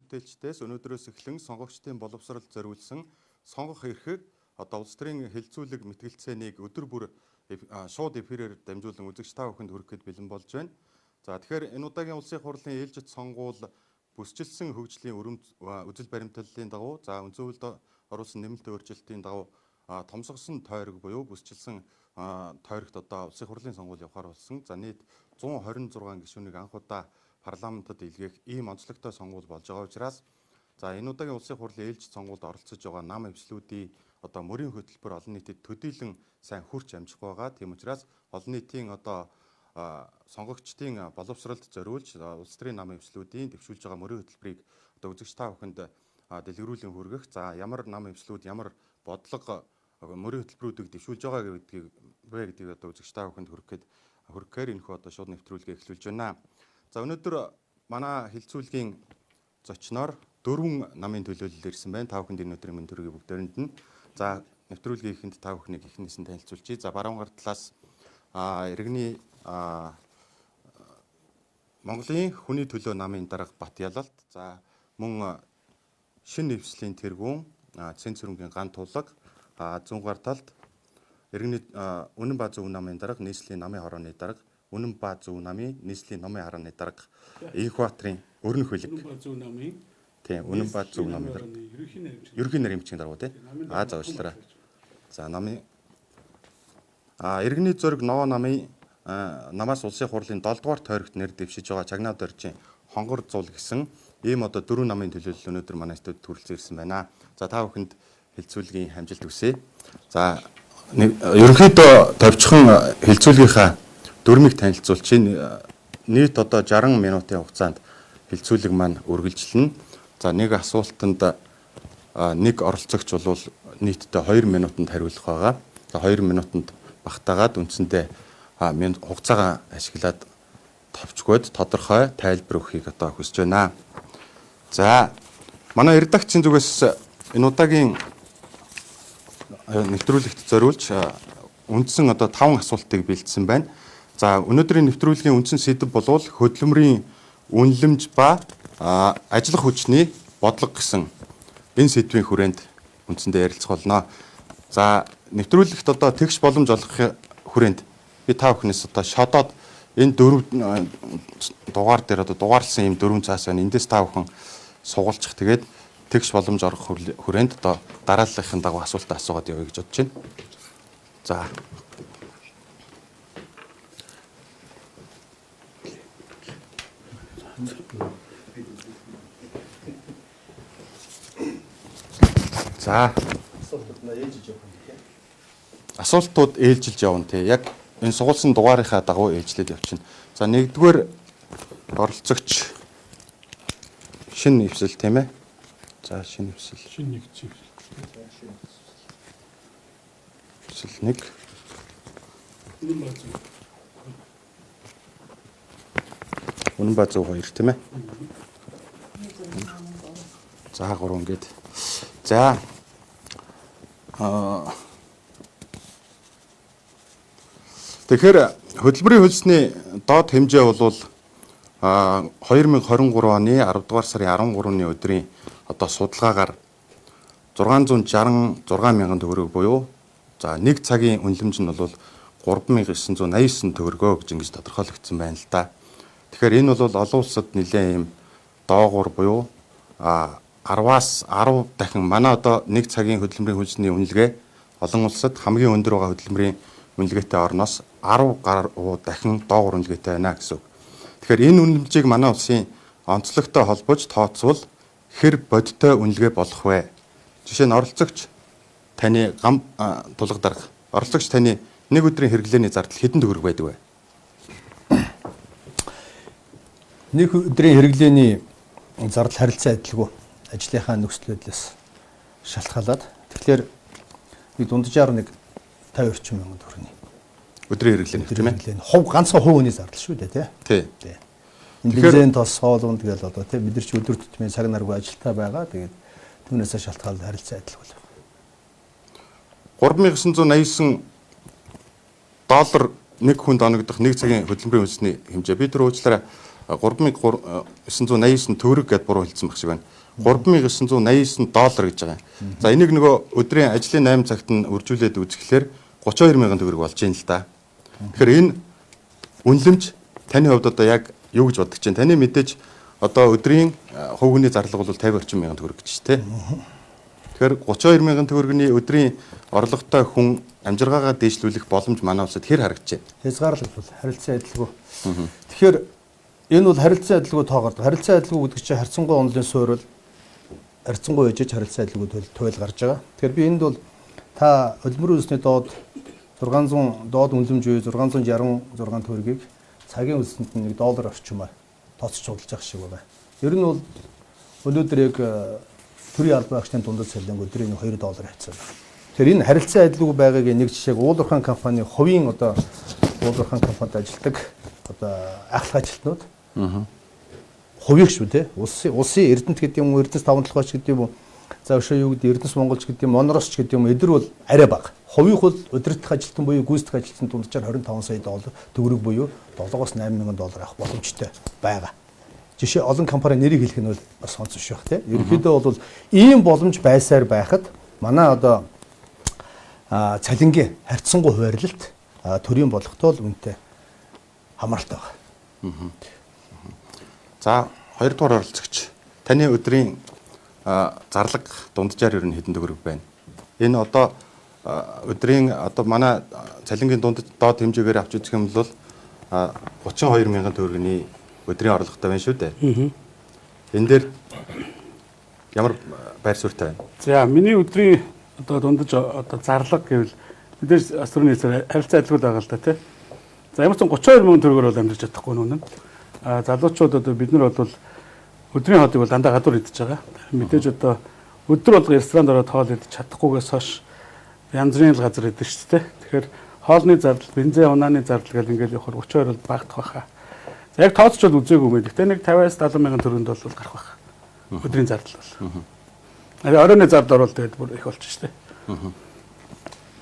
Бүтээлчдээс өнөөдрөөс эхлэн сонгогчдын боловсролд зориулсан сонгох эрхийг одоо улс төрийн хилцүүлэг мэтгэлцээнийг өдөр бүр шууд эфирээр дамжуулан үзэгч та бүхэнд хүрэхэд бэлэн болж байна. За тэгэхээр энэ удаагийн улсын хурлын ээлжид сонгуул бүсчилсэн хөгжлийн үзэл баримтлалын дагуу за өнцөвөлд оруулсан нэмэлт өөрчлөлтийн дагуу томсгосон тойрог буюу бүсчилсэн тойрогт одоо улсын хурлын сонгуул явахаар болсон. За нийт 126 гишүүнийг анх удаа парламентод илгээх ийм онцлогтой сонгуул болж байгаа учраас за энэ удаагийн улсын хурлын ээлжид сонгуульд оролцож байгаа нам эвслүүдийн одоо мөрийн хөтөлбөр олон нийтэд төдийлөн сайн хүрч амжих байгаа. Тийм учраас олон нийтийн одоо сонгогчдын боловсролд зориулж улс төрийн нам эвслүүдийн дэвшүүлж байгаа мөрийн хөтөлбөрийг одоо үзэгч та бүхэнд дэлгэрүүлэн хүргэх. За ямар нам эвслүүд ямар бодлого мөрийн хөтөлбөрүүдийг дэвшүүлж байгаа гэдгийг одоо үзэгч та бүхэнд хүргэхээр энэхүү одоо шууд нэвтрүүлгээ эхлүүлж байна. За өнөөдөр манай хилцүүлгийн зочноор 4 намын төлөөлөл ирсэн байна. Та бүхэнд энэ өдрийн мэнд төрөгийг бүгдээрэнд нь. За нэвтрүүлгийн эхэнд та бүхнийг эхнээс нь танилцуулъя. За баруун гар талаас иргэний Монголын хүний төлөө намын дарга Бат Ялалт. За мөн шин нэвслийн тэргүүн Цэнц хөрөнгийн ган тулаг зүүн гар талд иргэний Үнэн ба Зөв намын дарга нийслэлийн намын хорооны дарга Үнэн ба Зөв намын нийслэлийн номын харааны дарга Инх Баатрын өрнөх хөлөг. Тийм, Үнэн ба Зөв намын дарга. Ерөнхий нарийн дарга тий. За уучлаарай. За намын иргэний зориг Ново намын намаас улсын хурлын 7 дугаар тойрогт нэр дэвшиж байгаа Чагнаад оржийн хонгор зул гэсэн ийм одоо 4 намын төлөөлөл өнөөдөр манай студид хүрэлцэн ирсэн байна. За та бүхэнд хилцүүлгийн хамжилт хүсье. За ерөнхийдөө товчхон хилцүүлгийнхаа дөрмийг танилцуулчихын. Нийт одоо 60 минутын хугацаанд хилцүүлэг маань үргэлжилнэ. За нэг асуултанд нэг оролцогч бол нийтдээ 2 минутанд хариулах байгаа. За 2 минутанд багтаагаад үндсэндээ хугацаагаа ашиглаад товчгоод тодорхой тайлбар өгөхийг одоо хүсэж байна. За манай редакцийн зүгээс энэ удаагийн нэвтрүүлэгт зориулж үндсэн одоо 5 асуултыг бэлдсэн байна. За өнөөдрийн нэвтрүүлгийн үндсэн сэдэв бол хөдөлмөрийн үнэлэмж ба ажиллах хүчний бодлого гэсэн энэ сэдвийн хүрээнд үндсэндээ ярилцах болно. За нэвтрүүлэгт одоо тэгш боломж олгохын хүрээнд би та бүхнээс одоо шодоод энэ 4 дугаар дээр одоо дугаарлсан ийм 4 цаас байна. Эндээс та бүхэн сугалчих. Тэгээд тэгш боломж олгох хүрээнд одоо дарааллын дагуу асуултаа асуугаад явъя гэж бодож байна. За За асуултууд ээлжилж явна тий. Яг энэ сугуулсан дугаарынхаа дагуу ээлжлээд явчихна. За нэгдүгээр оролцогч шин нэвсэл тийм ээ. За шин нэвсэл. Шин нэгцэл. Нэвсэл 1. Үнэн ба Зөв 2 тийм ээ. За 3 ингээд. За тэгэхээр хөдөлмөрийн хөлсний доод хэмжээ бол 2023 оны 10 дугаар сарын 13-ны өдрийн одоо судалгаагаар 666 мянган төгрөг буюу за 1 цагийн үнэлэмж нь бол 3989 төгрөгөө гэж ингэж тодорхойлогдсон байна л да. Тэгэхээр энэ бол олон улсад нэлээд ийм доогуур буюу 10-аас 10 дахин манай одоо 1 цагийн хөдөлмөрийн хөлсний үнэлгээ олон улсад хамгийн өндөр байгаа хөдөлмөрийн үнэлгээтэй орноос 10 гаруй дахин доогуур үнэлгээтэй байна гэсэн үг. Тэгэхээр энэ үнэлэмжийг манай улсын онцлогтой холбож тооцвол хэр бодиттой үнэлгээ болох вэ? Жишээ нь оролцогч таны гам тулга дарга. Оролцогч таны нэг өдрийн хэрэглээний зардал хэдэн төгрөг байдаг вэ? Нэг өдрийн хэрэглээний зардал харилцан адилгүй ажлынхаа нөхцөл байдлаас шалтгаалаад тэгэхээр нэг дунджаар нэг 50 орчим мянган төгрөгийн өдрийн хэрэглээ тийм ээ. Хувь ганцхан хувь хүний зардал шүү дээ тий. Энэ бензин тос хоолунд тэгэл одоо тий бид нар ч өдөр тутмын цаг наргүй ажилтаа байгаа. Тэгээд түүнээсээ шалтгаалаад харилцан адилгүй байна. 3989 доллар нэг хүнд оногдох 1 цагийн хөдөлмөрийн үнэсний хэмжээ. Би түр уучлаарай $3,989 төгрөг гэдээ буруу хэлсэн баг шиг байна. $3,989 гэж байгаа. За энийг нөгөө өдрийн ажлын 8 цагт нь үржүүлээд үзэхлээр $32,000 төгрөг болж байна л да. Тэгэхээр энэ үнэлэмж таны хувьд одоо яг юу гэж бодож байна? Таны мэдээж одоо өдрийн хувь хүний зарлага бол 50 орчим мянган төгрөг гэж тий. Тэгэхээр $32,000 төгрөгийн өдрийн орлоготой хүн амжиргаагаа дээшлүүлэх боломж манай улсад хэр харагдаж байна? Хязгаарлалт харилцан адилгүй. Тэгэхээр энэ бол харилцан адилгүй тоогоор. Харилцан адилгүй гэдэг чинь харьцангуй онлын суурь харьцангуй ээжж харилцан адилгүй туйл гарч байгаа. Тэгэхээр би энд бол та хөдөлмөрийн үндэсний доод 600 доод үнэлэмж үе 666 төгрөгийг цагийн үндэсэнд нь $1 орчмаар тооцож судалж байгаа шиг байна. Ер нь бол өнөөдөр яг төрийн албан агчдын дундад сэлэнг өдрийн $2 хавцаа байна. Тэгэхээр энэ харилцан адилгүй байгаагийн нэг жишээг уулуурхаан компани хувийн одоо уулуурхаан компанид ажилладаг одоо ахлах ажилтнууд хувийг шүү те улсын эрдэнэт гэдэг юм уу эрдэнэс таван толгойч гэдэг юм уу за өшөө юу гэдэг эрдэнэс монголч гэдэг юм моноросч гэдэг юм эдэр бол арай бага. Хувийг бол өдөртөх ажилтан буюу гүйцэтгэх ажилтан дунджаар $25 сая төгрөг буюу $7-8 мянган авах боломжтой байгаа. Жишээ олон компани нэрийг хэлэх нь бол бас онц биш байх тийм. Ерөнхийдөө бол ийм боломж байсаар байхад манай одоо цалингийн харьцангуй хуваарлалт төрийн болгохтой л үнэтэй хамааралтай байгаа. За хоёрдугаар оролцогч таны өдрийн зарлага дунджаар ер нь хэдэн төгрөг байна? Энэ одоо өдрийн одоо манай цалингийн доод хэмжээгээр авч үзэх юм бол $32,000 төгрөгийн өдрийн орлоготой байна шүү дээ. Энэ дээр ямар байр суурьтай байна? За миний өдрийн одоо дундаж одоо зарлага гэвэл мэдээж асуурын нийцээр харилцаа адилгүй байгаа л да тий. За ямар ч $32,000 төгрөгөөр бол амьдарч чадахгүй нүн. Залуучууд одоо бид нар бол өдрийн хоодыг бол дандаа гадуур идэж байгаа. Мэдээж одоо өдөр болго ресторанд ороод хоол идэж чадахгүйгээс хойш янз бүрийн газар идэж шүү дээ. Тэгэхээр хоолны зардал, бензин унааны зардал гэл ингээд явахаар 32 бол багтах байхаа. За яг тооцч бол үзээгүй мэд. Гэтэ нэг 50-70,000 төгрөнд бол гарах байх. Өдрийн зардал бол. Оройн зардал орвол тэгээд бүр их болчих шүү дээ.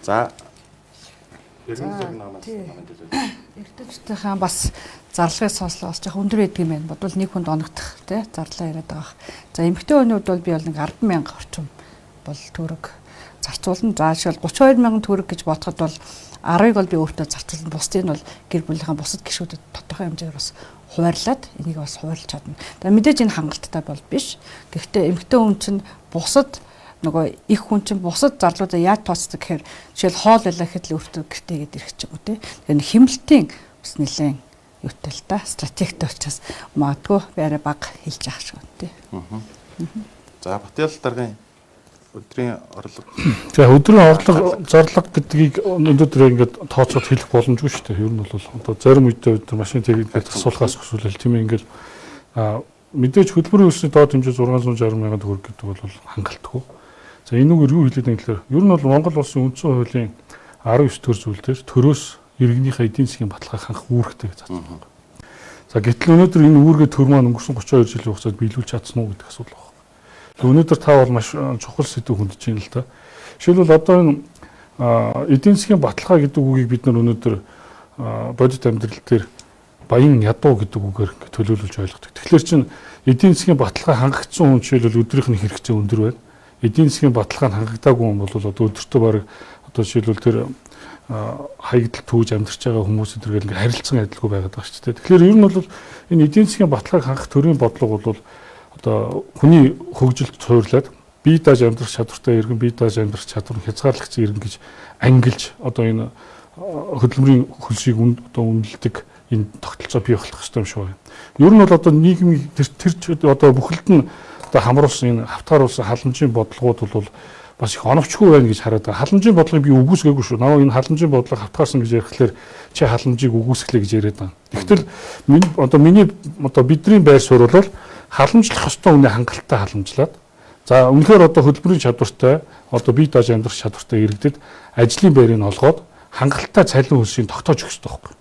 За эрдэмтдийнхээ бас зарлагыг сонслоос жоох өндөр байдаг юм байна. Бодвол нэг хүнд оногдох тий зарлаа яриад байгаа. За эмэгтэй хүнүүд бол би бол нэг 10,000 орчим бол төгрөг зарцуулна. За жишээл $32,000 төгрөг гэж бодоход бол 10-ыг бол би өөртөө зарцуулна. Бусдыг нь бол гэр бүлийнхээ бусад гишүүдэд тодорхой хэмжээгээр бас хуваарлаад энийг бас хуваарлаж чадна. За мэдээж энэ хангалттай бол биш. Гэхдээ эмэгтэй хүн чинь бусад нөгөө их хүн чинь бусад зарлуудаа яаж тооцдог гэхээр жишээл хоол байлаа гэхэд л өөртөө гэртээгээд ирэх ч юм уу тий. Тэгэхээр хэмнэлтийн бас нэлээд юутай л та стратегтэй учраас магадгүй байраа баг хэлж авах шиг байна тий. За Батял даргын өдрийн орлого. За өдрийн орлого зарлага гэдгийг өнөөдөр ингээд тооцоод хэлэх боломжгүй шүү дээ. Ер нь бол одоо зарим үедээ бид нар машин тэгээд асуулахаас өсвөл тийм ингээд мэдээж хөдөлмөрийн өсвийн доод хэмжээ $660,000 төгрөг гэдэг бол хангалтгүй. За энэгээр юу хэлээд байгаа гэхээр ер нь бол Монгол улсын үндсэн хуулийн 19 төр зүйл дээр төрөөс иргэнийхээ эдийн засгийн баталгааг хангах үүрэгтэй гэж заасан байна. За гэтэл өнөөдөр энэ үүргээ төр маань өнгөрсөн 32 жилийн хугацаанд биелүүлж чадсан уу гэдэг асуудал байна. Өнөөдөр та бол маш чухал сэдв хүндэж байна л да. Жишээлбэл одоо энэ эдийн засгийн баталгаа гэдэг үгийг бид нар өнөөдөр бодит амьдрал дээр баян ядуу гэдэг үгээр төлөөлүүлж ойлгодог. Тэгэхээр чинь эдийн засгийн баталгаа хангагдсан хүн жишээлбэл өдрийнх нь хэрэгцээ өндөр байна. Эдийн засгийн баталгаа нь хангагдаагүй хүн бол одоо өдөртөө бараг одоо жишээлбэл тэр хаягдл түүж амьдарч байгаа хүмүүс өдргээл ингээ харилцан адилгүй байгаад байгаа шүү дээ. Тэгэхээр ер нь бол энэ эдийн засгийн баталгааг хангах төрийн бодлого бол одоо хүний хөгжилд цуурлаад бие дааж амьдрах чадвартай иргэн бие дааж амьдрах чадвар нь хязгаарлагдсан иргэн гэж ангилж одоо энэ хөдөлмөрийн хөлсийг одоо үнэлдэг энэ тогтолцоо бий болох хэрэгтэй юм шиг байна. Ер нь бол одоо нийгмийн тэр одоо бүхэлд нь одоо хамруулсан энэ хавтгааруулсан халамжийн бодлогууд бол бас их оновчгүй байна гэж хараад байгаа. Халамжийн бодлогыг би үгүйсгээгүй шүү. Наваа энэ халамжийн бодлого хавтгаарсан гэж ярихлаар чи халамжийг үгүйсгэлээ гэж яриад байгаа. Тэгтэл миний бидний байр суурь бол халамжлах ёстой үнэ хангалттай халамжлаад за үнэхээр одоо хөдөлмөрийн чадвартай одоо бие дааж амьдрах чадвартай иргэдэд ажлын байрыг олгоод хангалттай цалин хөлсийг тогтоож өгөх ёстой байхгүй.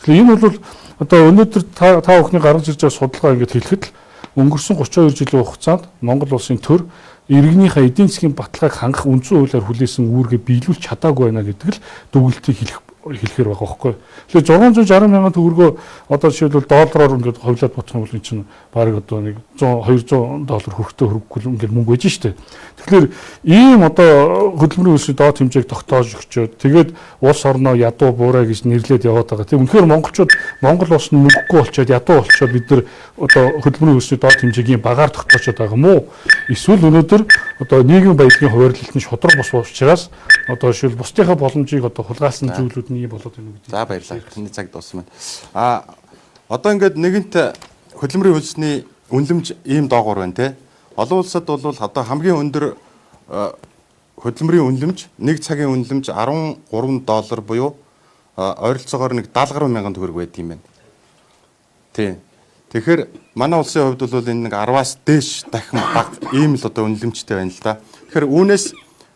Тэгэхээр энэ бол одоо өнөөдөр та бүхний гаргаж ирж байгаа судалгаа ингэж хэлэхэд л өнгөрсөн 32 жилийн хугацаанд Монгол улсын төр иргэнийхээ эдийн засгийн баталгааг хангах үндсэн хуулиар хүлээсэн үүргээ биелүүлж чадаагүй байна гэдэг л дүгнэлтийг хэлэх хэлэхэр байгаа байхгүй. Тэгэхээр 660 мянган төгрөгөө одоо жишээлбэл доллараар ингээд ховлоод бодох юм бол энэ чинь бараг одоо нэг 100 200 доллар хүрэхтэй хөрөхгүй ингээд мөнгө байж штэ. Тэгэхээр ийм одоо хөдөлмөрийн хөлсөний доод хэмжээг тогтоож өгчөөд тэгээд улс орноо ядуу буурай гэж нэрлээд яваад байгаа. Тийм үнэхээр монголчууд Монгол улс нь мөнгөгүй болчиход ядуу болчиход бид нар одоо хөдөлмөрийн хөлсөний доод хэмжээгийн багаар тогтоочод байгаа юм уу? Эсвэл өнөөдөр одоо нийгмийн баялагын хуваарлалт нь шудраг бос учраас одоо жишээл бусдынхаа боломжийг одоо хулгайлсан зүйлүүд нь болоод байна гэдэг. За баярлалаа. Таны цаг дууссан байна. Одоо ингээд нэгэнт хөдөлмөрийн хөлсний үнэлэмж ийм доогуур байна те. Олон улсад бол одоо хамгийн өндөр хөдөлмөрийн үнэлэмж нэг цагийн үнэлэмж $13 буюу ойролцоогоор нэг 70 мянган төгрөг байд юм байна. Тийм. Тэгэхээр манай улсын хувьд бол энэ нэг 10-аас дээш дахин бага ийм л одоо үнэлэмжтэй байна л да. Тэгэхээр үүнээс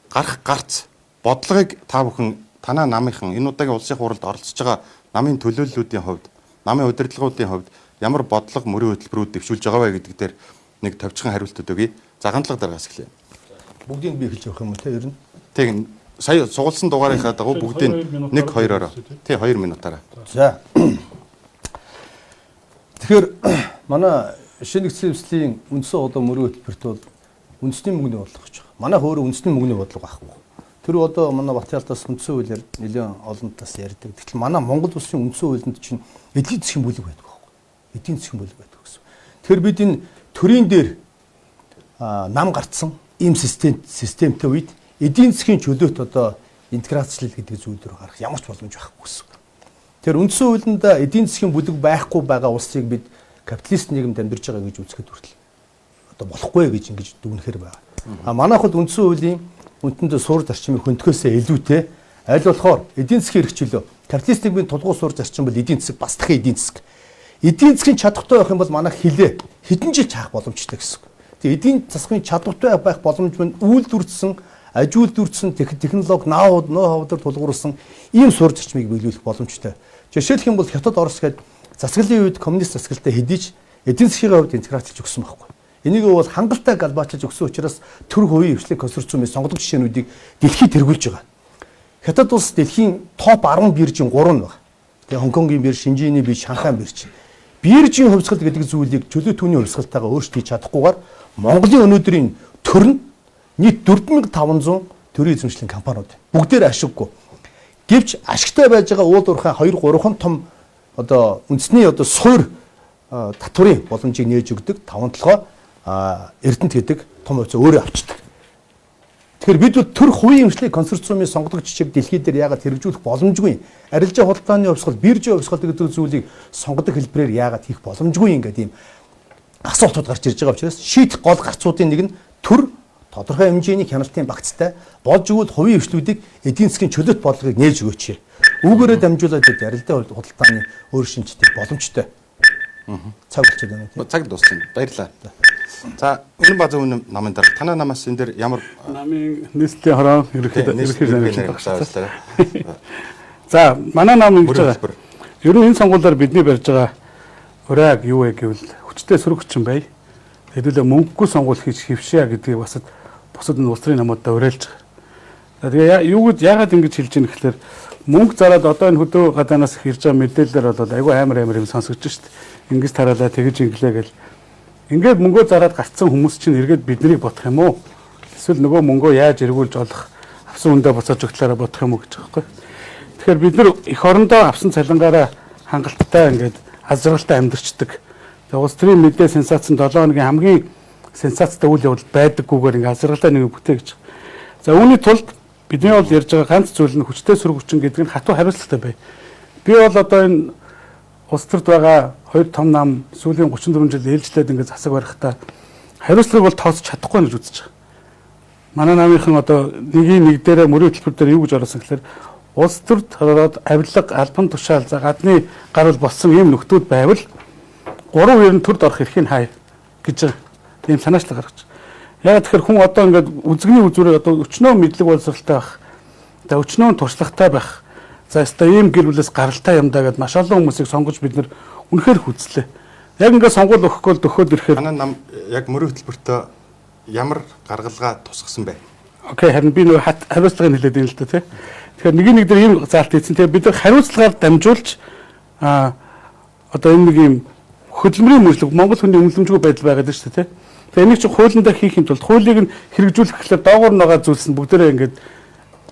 гарах гарц бодлогыг та бүхэн танаа намынхан энэ удаагийн улсын хурлд оролцож байгаа намын төлөөллүүдийн хувьд, намын удирдлагуудын хувьд ямар бодлого мөрийн хөтөлбөрүүд дэвшүүлж байгаа вэ гэдэг дээр нэг товчхон хариултууд өгье. За гандлага дараагаас эхлэе. Бүгдийг би хэлж явах юм уу те ер нь. Тийм. Сая сугалсан дугаарынхаа дагуу бүгдийг 1-2-ороо. Тий 2 минутаараа. За. Тэгэхээр манай шинэ хэвслийн үндсэн одоо мөрийн хөтөлбөрт бол үндэсний мөнгөний бодлого гэж байна. Манай хөөрөө үндэсний мөнгөний бодлого байхгүй. Тэр одоо манай Батялтаас үндсэн хуулиар нэлээд олон талаас ярьдаг. Тэгтэл манай Монгол улсын үндсэн хуулинд чинь эдийн засгийн бүлэг байдаг байхгүй. Эдийн засгийн бүлэг байдаг гэсэн. Тэгэхээр бид энэ төрийн дээр нам гарцсан ийм системтэй үед эдийн засгийн чөлөөт одоо интеграцлал гэдэг зүйл рүү гарах ямар ч боломж байхгүй гэсэн. Тэр үндсэн хуулинд эдийн засгийн бүлэг байхгүй байгаа улсыг бид капиталист нийгэмд амьдарч байгаа гэж үзэхэд хүртэл одоо болохгүй гэж ингэж дүгнэхэр байгаа. Манайх бол үндсэн хуулийн үндэндээ суурь зарчмыг хөндлөхөөсөө илүүтэй аль болохоор эдийн засгийн эрх чөлөө капиталист нийгмийн тулгуур суурь зарчим бол эдийн засаг бас дахин эдийн засаг. Эдийн засгийн чадхтай байх юм бол манайх хилээ хэдэн жил чаах боломжтой гэсэн. Тэгээ эдийн засгийн чадхтай байх боломж нь үйлдвэрлэсэн аж үйлдвэрлэсэн технологи ноу-хавдар тулгуурласан ийм суурь зарчмыг биелүүлэх боломжтой. Жишээлх юм бол Хятад Орос гээд засаглалын үед коммунист засаглалтаа хэдийж эдийн засгийн хувьд интеграцч өгсөн байхгүй. Энийг бол хангалттай галбаачилж өгсөн учраас төр хувийн хвшлэг консорциумын сонгогдох жишээнүүдийг дэлхийд тэргүүлж байгаа. Хятад улс дэлхийн топ 10 биржийн 3 нь байна. Тэгээ Хонконгийн бирж, Шинжээний бирж, Шанхай бирж. Биржийн хувьсгал гэдэг зүйлийг чөлөө түүний хувьсгалтайгаа өөрчлөж чадахгүйгээр Монголын өнөөдрийн төр нь нийт 4500 төрийн эзэмшлийн компаниуд бүгдээр ашиггүй. Гэвч ашигтай байж байгаа уул уурхай 2-3 том одоо үндэсний одоо суур татврын боломжийг нээж өгдөг 5-7 Эрдэнэт гэдэг том хувьцаа өөрөө авчдаг. Тэгэхээр бид бол төр хувийн эмчлийн консорциумын сонгогдох жишээг дэлхийд дээр яагаад хэрэгжүүлэх боломжгүй. Арилжаа худалдааны хувьсгал, биржийн хувьсгал гэдэг зүйлийг сонгогдох хэлбэрээр яагаад хийх боломжгүй юм гэдэг ийм асуултууд гарч ирж байгаа учраас шийдэх гол гарцуудын нэг нь төр тодорхой хэмжээний хяналтын багцтай болж өгвөл хувийн хвшлүүдийг эдийн засгийн чөлөөт бодлогыг нээж өгөөч. Үүгээрээ дамжуулаад арилжаа худалдааны өөр шинжтэй боломжтой. Цаг болчиход байна. Цаг дууссан. Баярлалаа. За энэ базар үнэ намын дараа танаа намаас энэ дээр ямар намын нийслэлийн хороо ерөнхийдөө баярлалаа. За манай нам ингэж байгаа. Ер нь энэ сонгуулиар бидний барьж байгаа ураг юу вэ гэвэл хүчтэй сөрөг хүчин бай. Хэдүүлээ мөнгөгүй сонгуул хийж хөвшээ гэдгийг бусад энэ улс төрийн намуудаа уриалж байгаа. Тэгээ яагаад ингэж хэлж ийм гэхээр мөнгө зараад одоо энэ хөдөө гадаанаас ирж байгаа мэдээлэлээр бол айгүй амар юм сонсогдож шít. Ингэж тараалаа тэгэж инглээ гэл. Ингээд мөнгөө зараад гарцсан хүмүүс чинь эргээд биднийг бодох юм уу? Эсвэл нөгөө мөнгөө яаж эргүүлж олох авсан үндэ буцааж өгтлөөрэ бодох юм уу гэж байгаа юм. Тэгэхээр бид нар эх орондоо авсан цалингаараа хангалттай ингээд азралтай амьдарчдаг. Тэгээ улс төрийн мэдээ сенсац нь 7 хоногийн хамгийн сенсацтай үйл явдал байдаггүйгээр ингээд азралтай нэг бүтээгч. За үүний тулд бидний бол ярьж байгаа ганц зүйл нь хүчтэй сөрөг хүчин гэдэг нь хатуу хариуцлагатай бай. Би бол одоо энэ улс төрд байгаа 2 том нам сүүлийн 34 жил ээлжлээд ингээд засаг барихтаа хариуцлагыг бол тооцож чадахгүй гэж үзэж байгаа. Манай намынхан одоо нэг дээрээ мөрийн хөтөлбөр дээр юу гэж оруулсан гэхээр улс төрд ороод авилга, албан тушаал, за гадны гарал болсон ийм нөхдүүд байвал 3 төрд орох эрхийг хай гэж тийм санаачлал гаргаж. Яг тэгэхээр хүн одоо ингээд үзэгний үзүүрээ одоо өчнөө мэдлэг боловсралтай байх. За өчнөө туршлагатай байх. За өстой ийм гэр бүлээс гаралтай юм даа гэд маш олон хүмүүсийг сонгож бид нэр үнэхээр хүзлээ. Яг ингээд сонгуул өгөхгүй л дөхөөд ирэхээр манай нам яг мөрийн хөтөлбөртөө ямар гаргалгаа тусгасан бэ? Окей, харин би нөгөө хариуцлагыг хэлээд байна л да тий. Тэгэхээр нэг дээр ийм заалт хийсэн. Тэгээ бид хариуцлагаар дамжуулж одоо энэ нэг ийм хөдөлмөрийн мөрчлөг Монгол хүний үнэлэмжгүй байдал байгаад шүү дээ тий. Тэгээ энийг чинь хуулиндаа хийхин тулд хуулийг нь хэрэгжүүлэх гэхлээр доогуур нь байгаа зүйлс нь бүгдээрээ ингээд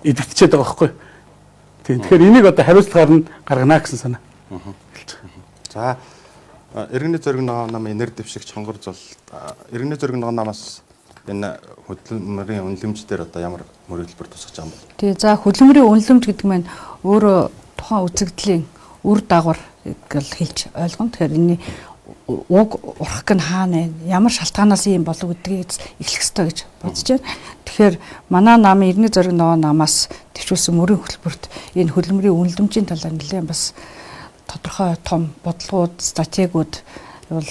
идэвхжээд байгаа байхгүй. Тийм. Тэгэхээр энийг одоо хариуцлагаар нь гаргана гэсэн санаа. За иргэний зориг намын нэр дэвшигч хонгор зол иргэний зориг намаас энэ хөдөлмөрийн үнэлэмж дээр одоо ямар мөр хэлбэр тусгаж байгаа юм бэ? Тэгээ за хөдөлмөрийн үнэлэмж гэдэг маань өөрөө тухайн үзэгдлийн үр дагавар гэж хэлж ойлгоно. Тэгэхээр энэ уг урах гэн хаана ямар шалтгаанаас юм болов гэдгийг эхлэх ёстой гэж бодож байна. Тэгэхээр манай намын иргэний зориг намаас төвшүүлсэн мөрийн хөтөлбөрт энэ хөдөлмөрийн үнэлэмжийн талаар нэлээд бас тодорхой том бодлогууд, стратегиуд бол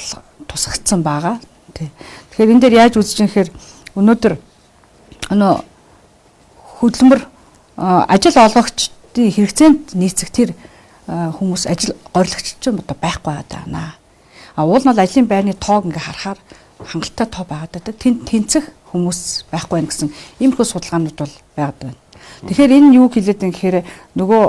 тусгагдсан байгаа. Тэгэхээр энэ дээр яаж үзэж юм гэхээр өнөөдөр хөдөлмөр ажил олгогчдын хэрэгцээнд нийцэх тэр хүмүүс ажил горилогч ч одоо байхгүй байна. Уул нь бол ажлын байрны тоог ингээ харахаар хангалттай тоо байгаад байдаг. Тэнд тэнцэх хүмүүс байхгүй байх гэсэн иймэрхүү судалгаанууд бол байгаад байна. Тэгэхээр энэ юу хэлээд юм гэхээр нөгөө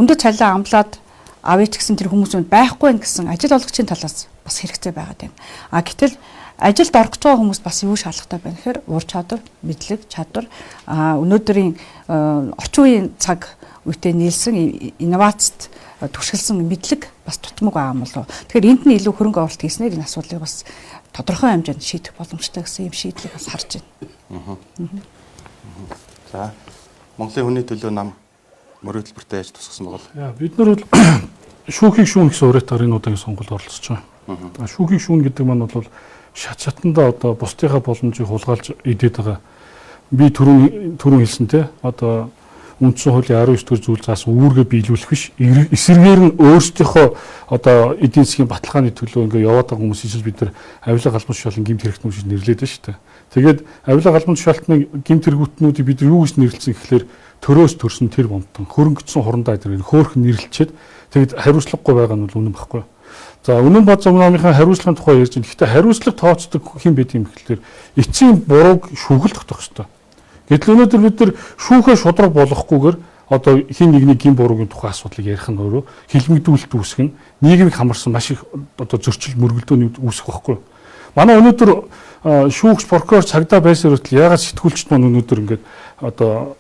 өндөр цалин амлаад авъя ч гэсэн тэр хүмүүс байхгүй гэсэн ажил олгогчийн талаас бас хэрэгтэй байгаад байна. Гэтэл ажилд орох гэж байгаа хүмүүс бас юу шаардлагатай байна гэхээр ур чадвар, мэдлэг, чадвар өнөөдрийн орчин үеийн цаг үетэй нийлсэн инновацид түшгэлсэн мэдлэг бас тутмаг байгаа юм болов. Тэгэхээр энд нь илүү хөрөнгө оруулалт хийснээр энэ асуудлыг бас тодорхой хэмжээнд шийдэх боломжтой гэсэн юм шийдлийг бас харж байна. За Монголын хүний төлөө нам мөр хөтөлбөртөө яаж тусгасан бол? Бид нар бол шүүхийг шүүн гэсэн уриатаар энэ удаагийн сонгуульд оролцож байгаа. Шүүхийг шүүн гэдэг маань бол шатшатанда одоо бусдынхаа боломжийг хулгайлж идээд байгаа. Би түрүүн хэлсэн те одоо үндсэн хуулийн 19 дэх зүйл заасан үүргээ биелүүлэх биш. Эсрэгээр нь өөрсдийнхөө одоо эдийн засгийн баталгааны төлөө ингээ яваад байгаа хүмүүс ижил бид нар авилга галбан тушаалын гэмт хэрэгтнүүд гэж нэрлэдэг шүү дээ. Тэгээд авилга галбан тушаалтны гэмт хэрэгтнүүдийг бид юу гэж нэрлэлсэн гэхлээр төрөөс төрсөн тэр бомтон хөрөнгөцсөн хурандаа эдгээр хөөхн нэрлэлчээд тэгээд хариуцлагагүй байгаа нь бол үнэн баггүй. За үнэн бод зам намынхаа хариуцлагын тухай ярьж байна. Гэхдээ хариуцлага тооцдог хэн байд юм гэхлээр эцсийн бурууг шүүхэл тогтоох хэрэгтэй. Гэтэл өнөөдөр бид нар шүүхээ шудраг болгохгүйгээр одоо хин нэгний гин буруугийн тухай асуудлыг ярих нь өөрөө хилмигдүүлэлт үүсгэн нийгмийг хамарсан маш их одоо зөрчил мөргөлдөөний үүсэх байхгүй. Манай өнөөдөр шүүгч прокурор цагдаа байсаар хүртэл яагаад сэтгүүлчд маань өнөөдөр ингээд одоо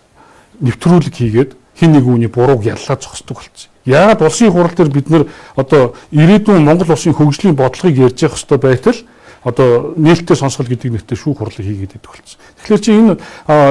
нэвтрүүлэг хийгээд хин нэг үний бурууг яллаад зогсдог болсон. Яагаад улсын хурал дээр бид нэр одоо ирээдүйн Монгол улсын хөгжлийн бодлогыг ярьж явах хэрэгтэй байтал одоо нээлттэй сонсгол гэдэг нэртэй шүүх хурлыг хийгээд идэх болсон. Тэгэхээр чи энэ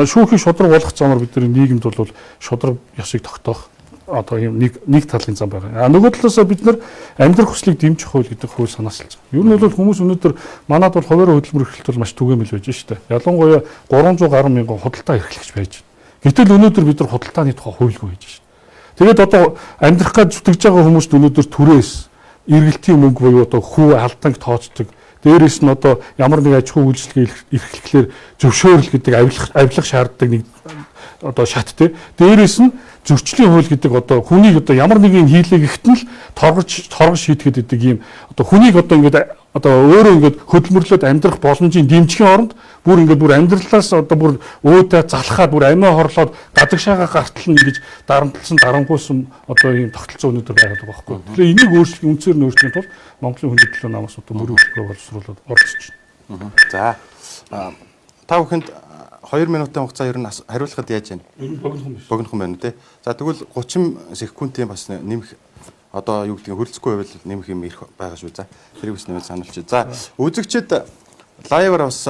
шүүхийн шудраг болгох замаар бид нар нийгэмд бол шудраг ёсыг тогтоох одоо юм нэг талын зам байгаа. Нөгөө талаасаа бид нар амьдрах хүслийг дэмжих хууль гэдэг хууль санаасалж байгаа. Ер нь бол хүмүүс өнөөдөр манад бол хуваарь хөдөлмөр эрхлэлт бол маш түгээмэл байж шүү дээ. Ялангуяа 300 гаруй мянган худалдаа эрхлэгч байж байна. Гэтэл өнөөдөр бид нар худалдааны тухай хуульгүй байж шүү. Тэгээд одоо амьдрах гэж зүтгэж байгаа хүмүүст өнөөдөр түрээс эргэлтийн мөнгө буюу одоо хүү алданг тооцдог. Дээрээс нь одоо ямар нэг аж ахуй үйлчлэгээ эрхлэхээр зөвшөөрөл гэдэг авилга шаарддаг нэг одоо шат те. Дээрээс нь зөрчлийн хууль гэдэг одоо хүнийг одоо ямар нэгэн хийлээ гэхтэн л торгож шийтгэхэд идэг юм. Одоо хүнийг одоо ингээд одоо өөрөө ингээд хөдөлмөрлөд амьдрах боломжийн дэмжихийн оронд бүр амьдралаас одоо бүр өөдөө залхаад бүр амиа хорлоод гадагшаага гартал нь ингэж дарамтлсан дарангуйсан одоо ийм тогтолцоо өнөдөр байгаад байгаа байхгүй. Тэгэхээр энийг өөрчлөх үнцээр нь өөрчлөх тул Монголын хүний төлөө намаас одоо мөрөв хөтөлбөр боловсруулаад оролцож байна. За та бүхэнд 2 минутын хугацаа ер нь хариулахад яаж байна? Богинохон байна тий. За тэгвэл 30 секундын бас нэмэх одоо юу гэдэг хөрөлцөхгүй байвал нэмэх юм ирэх байгаа шүү. За тэрийг бас нэмээд сануулчих. За үзэгчид лайваар бас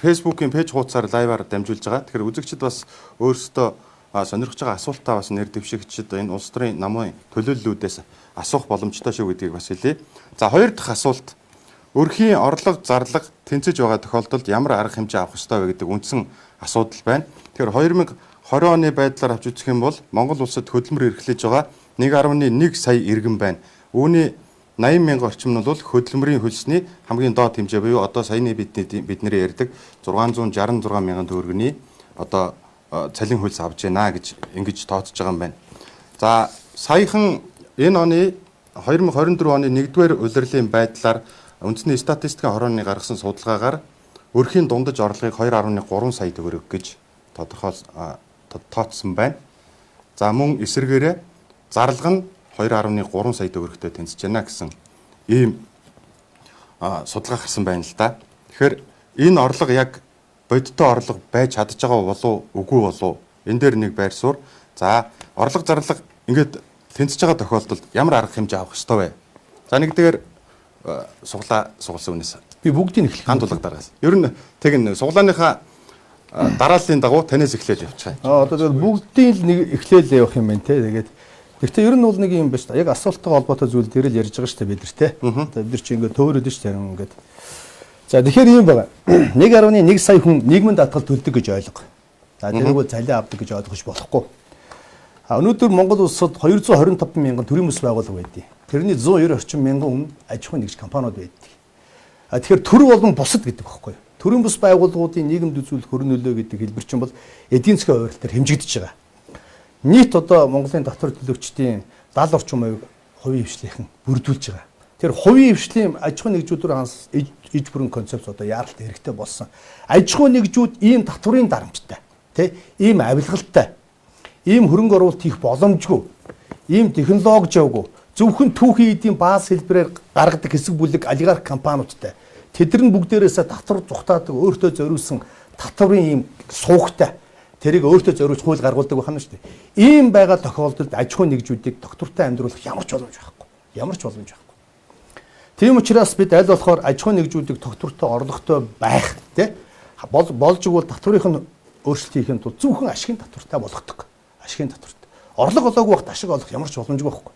Facebook-ийн пэйж хуудасаар лайваар дамжуулж байгаа. Тэгэхээр үзэгчид бас өөрсдөө сонирхож байгаа асуултаа бас нэр дэвшигчид энэ улс төрийн намын төлөөллүүдээс асуух боломжтой шүү гэдгийг бас хэлье. За хоёр дахь асуулт өрхийн орлого зарлага тэнцэж байгаа тохиолдолд ямар арга хэмжээ авах ёстой вэ гэдэг үндсэн асуудал байна. Тэгэхээр 2020 оны байдлаар авч үзэх юм бол Монгол улсад хөдөлмөр эрхлэж байгаа 1.1 сая иргэн байна. Үүний 80 мянган орчим нь бол хөдөлмөрийн хөлсний хамгийн доод хэмжээ буюу одоо саяны бидний ярьдаг 666 мянган төгрөгийн одоо цалин хөлс авч байна гэж ингэж тооцож байгаа юм байна. За саяхан энэ оны 2024 оны 1-р улирлын байдлаар үндэсний статистикийн хорооны гаргасан судалгаагаар өрхийн дундаж орлогыг 2.3 сая төгрөг гэж тооцсон байна. За мөн эсвэргээрээ зарлага нь 2.3 сая төгрөгтэй тэнцэж байна гэсэн ийм судалгаа гарсан байна л да. Тэгэхээр энэ орлого яг бодиттой орлого байж чадж байгаа болов үгүй болов энэ дээр нэг байр суурь. За орлого зарлага ингээд тэнцэж байгаа тохиолдолд ямар арга хэмжээ авах ёстой вэ? За нэгдүгээр сугласан үнээс Би бүгдийг эхлэх. ганц тулаг дараас. Ер нь тэг н суглааныхаа дарааллын дагуу танаас эхлээл явчих. Одоо тэгэл бүгдийг л нэг эхлээл явах юм байна те. Тэгээд гэхдээ ер нь бол нэг юм байна шүү дээ. Яг асуулттай холбоотой зүйл дээр л ярьж байгаа шүү дээ бид нар те. Одоо бид нар чи ингээд төөрөөд шүү дээ ингээд. За тэгэхээр юм байна. 1.1 сая хүн нийгмийн даатгал төлдөг гэж ойлго. За тэрийг бол цалин авдаг гэж ойлгож болохгүй. Өнөөдөр Монгол улсад 225 мянган төрийн бүс байгууллага байдгийг. Тэрний 190 орчим мянган хүн аж ахуйн нэгж компаниуд байдаг. Тэгэхээр төр болон бусад гэдэг багхгүй. Төрийн бүс байгууллагуудын нийгэмд үзүүлэх хөрөн нөлөө гэдэг хэлбэр чинь бол эдийн засгийн хуваарьтаар хэмжигдэж байгаа. Нийт одоо Монголын татвар төлөгчдийн 70 орчим хувийн хвшлийнхэн бүрдүүлж байгаа. Тэр хувийн хвшлийн аж ахуйн нэгжүүдээр иж бүрэн концепц одоо яаралт хэрэгтэй болсон. Аж ахуйн нэгжүүд ийм татврын дарамжтай, тийм ийм авилгалтай, ийм хөрөнгө оруулалт хийх боломжгүй, ийм технологичгүй, зөвхөн түүхийн эдийн бааз хэлбэрээр гаргадаг хэсэг бүлэг олигарх компаниудтай. Тэд нар бүгдээрээс татвар зүхтаадаг өөртөө зориулсан татврын ийм суугтай тэрийг өөртөө зориулж хууль гаргуулдаг байна шүү дээ. Ийм байгаа тохиолдолд аж ахуйн нэгжүүдийг доктортой амьдруулах ямар ч боломж байхгүй. Ямар ч боломж байхгүй. Тийм учраас бид аль болохоор аж ахуйн нэгжүүдийг доктортой орлоготой байх тий болж игэл татврын нь өөрчлөлт хийхэд тул зөвхөн ашигын татвартай болгодог. Ашигын татвартай. Орлого олоогүй багт ашиг олох ямар ч боломжгүй байхгүй.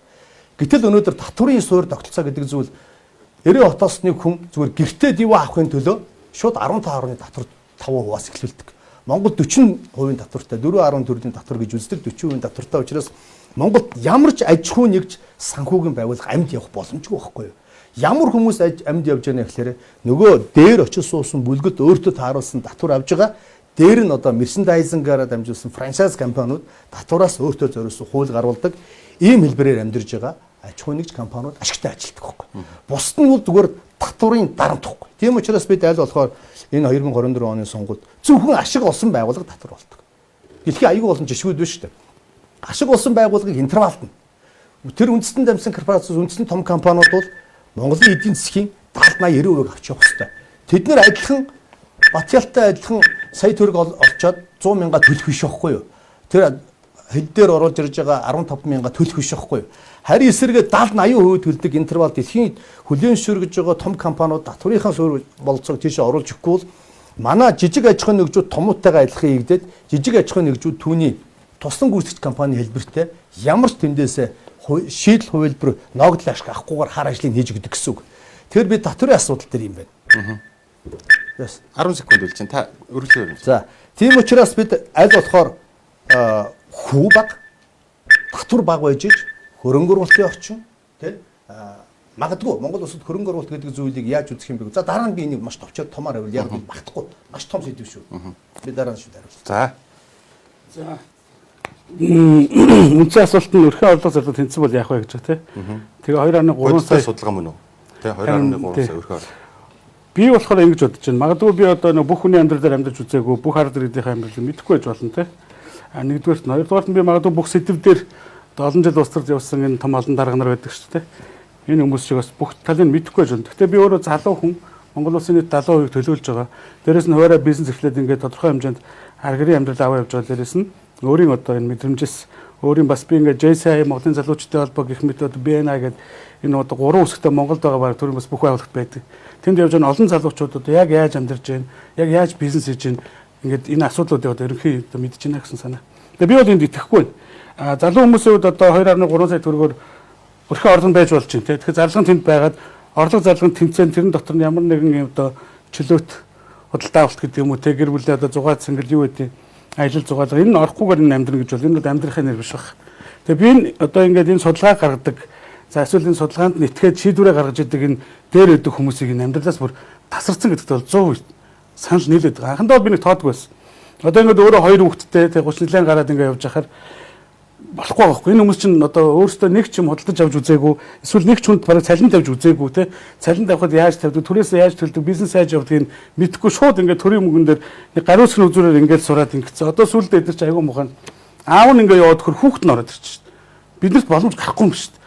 Гэтэл өнөөдөр татврын суурь тогтолцоо гэдэг зүйл 90 хотоос нэг хүн зүгээр гэртээ див авахын төлөө шууд 15% татвар 5%-аас эхлүүлдэг. Монгол 40% татвартай 4.4-ийн татвар гэж үздэг 40% татвартай учраас Монголд ямар ч аж ахуй нэгж санхүүгийн байгууллага амьд явах боломжгүй байхгүй юу? Ямар хүмүүс амьд явж байгаа гэхээр нөгөө дээр очиж суусан бүлгэд өөртөө тааруулсан татвар авж байгаа. Дээр нь одоо мерчендайзингаараа дамжуулсан франчайз компаниуд татвараас өөртөө зориулсан хууль гаргадаг. Ийм хэлбэрээр амьдарж байгаа аж ахуй нэгж компаниуд ашигтай ажилтдаг байхгүй. Бусд нь бол зүгээр татврын дарамт байхгүй. Тийм учраас бид аль болохоор энэ 2024 оны сонгуульд зөвхөн ашиг олсон байгууллага татвар болдог. Дэлхийн аюул болон жишгүүд биш үү? Ашиг олсон байгууллагыг интервалтна. Тэр үндэстэн дамжсан корпорац үндэстэн том компаниуд бол Монголын эдийн засгийн 70-80-90% авч явах хэрэгтэй. Тэд нэр адилхан Батялтай адилхан сая төгрөг олцоод 100 мянга төлөх биш байхгүй юу? Тэр хил дээр оруулж ирж байгаа 15 мянга төлөх биш байхгүй юу? Харин эсрэгээ 70-80% төлдөг интервал дэлхийн хүлээн зөвшөөргөж байгаа том компаниуд татврынхаа суурь болцоог тийш оруулж өгөхгүй бол манай жижиг аж ахуйн нэгжүүд томуудтайгаа адилхан хийгдээд жижиг аж ахуйн нэгжүүд түүний туслан гүйцэтгэж компани хэлбэртэй ямар ч тэндээсээ шийдэл хувилбар ногдлын ашиг авахгүйгээр хар ажлыг хийж өгдөг гэсэн үг. Тэгэхээр би татврын асуудал дээр юм байна. 10 секунд үл чинь та өргөжлөө. За, тийм учраас бид аль болохоор хүү баг татвар баг байж хөрөнгө оруулалтын орчин тийм магадгүй Монгол улсад хөрөнгө оруулалт гэдэг зүйлийг яаж үзэх юм бэ? За дараа нь би энийг маш товчоор томоор авъя. Яг би багтахгүй. Маш том сэдв шүү. Би дараа нь шүү даруул. За. Үнцэн асуулт нь өрхөө орлого зарлал тэнцсэн бол яах вэ гэж байна тийм. Тэгээ 2.3 сая судалгаа мөн үү? Тэ 2.3 сая өрхөө. Би болохоор ингэж бодож байна. Магадгүй би одоо нэг бүх хүний амьдрал дээр амьдарч үзээгүй, бүх ард иргэдийнхээ амьдралыг мэдэхгүй байж болно тийм. Нэгдүгээрт нь хоёрдугаарт нь би магадгүй бүх сэдв дээр олон жил устарч явсан энэ том олон дарга нар байдаг шүү дээ. Энэ хүмүүс шиг бас бүх талыг мэдэхгүй байж байна. Гэхдээ би өөрөө залуу хүн Монгол улсын нийт 70% төлөөлж байгаа. Дээрээс нь хуваараа бизнес эхлээд ингээд тодорхой хэмжээнд аргарын амьдрал аваа явж байгаа. Дээрээс нь өөрийн одоо энэ мэдрэмжээс өөрийн бас би ингээд JCI Монголын залуучдын холбоо гэх мэт одоо BNI гэдэг энэ одоо 3 хэсэгтэй Монголд байгаа баг төрийн бас бүх байгууллагт байдаг. Тэнд явж байгаа олон залуучууд одоо яг яаж амьдарч байна, яг яаж бизнес хийж байна ингээд энэ асуудлуудыг одоо ерөнхий одоо мэдж байна гэсэн санаа. Тэгээ би бол энд итгэхгүй байна. Залуу хүмүүсийн хувьд одоо 2.3 сая төгрөгөөр өрхөө орлого байж болж байна. Тэгэхээр зарлага тэнд байгаад орлого зарлага тэнцэн тэрэн дотор нь ямар нэгэн одоо чөлөөт худалдаа авалт гэдэг юм уу те гэр бүлээ одоо зугаад сэнгэл юу гэдэг аялал зугаалга энэ нь орохгүйгээр энэ амьдрын гэж бол энэ бол амьдрахын нэр биш баг. Тэгээ би энэ одоо ингээд энэ судалгаа гаргадаг за эсвэл энэ судалгаанд нь итгээд шийдвэрээ гаргаж идэг энэ дээр өгдөг хүмүүсийг энэ амьдралаас бүр тасарсан гэдэгт бол 100% санал нийлээд байгаа. Анхандаа би нэг тоодгүй байсан. Одоо ингээд өөрөө 2 хүүхэдтэй тэгээ 30 жилийн гараад ингээд явж байхаар болохгүй байхгүй. Энэ хүмүүс чинь одоо өөрсдөө нэг ч юм худалдаж авч үзээгүй, эсвэл нэг ч хүнд бараг цалин тавьж үзээгүй те. Цалин тавихад яаж тавьдаг, түрээсээ яаж төлдөг, бизнес яаж явагдгийг мэдэхгүй шууд ингээд төрийн мөнгөн дээр нэг гаруусны үзүүрээр ингээд сураад ингэсэн. Одоо сүүлдээ эдгээр чи аягүй мухан аав нь ингээд яваад хөр хүүхэд нь ороод ирчих шүү дээ. Биднэрт боломж гарахгүй юм шүү дээ.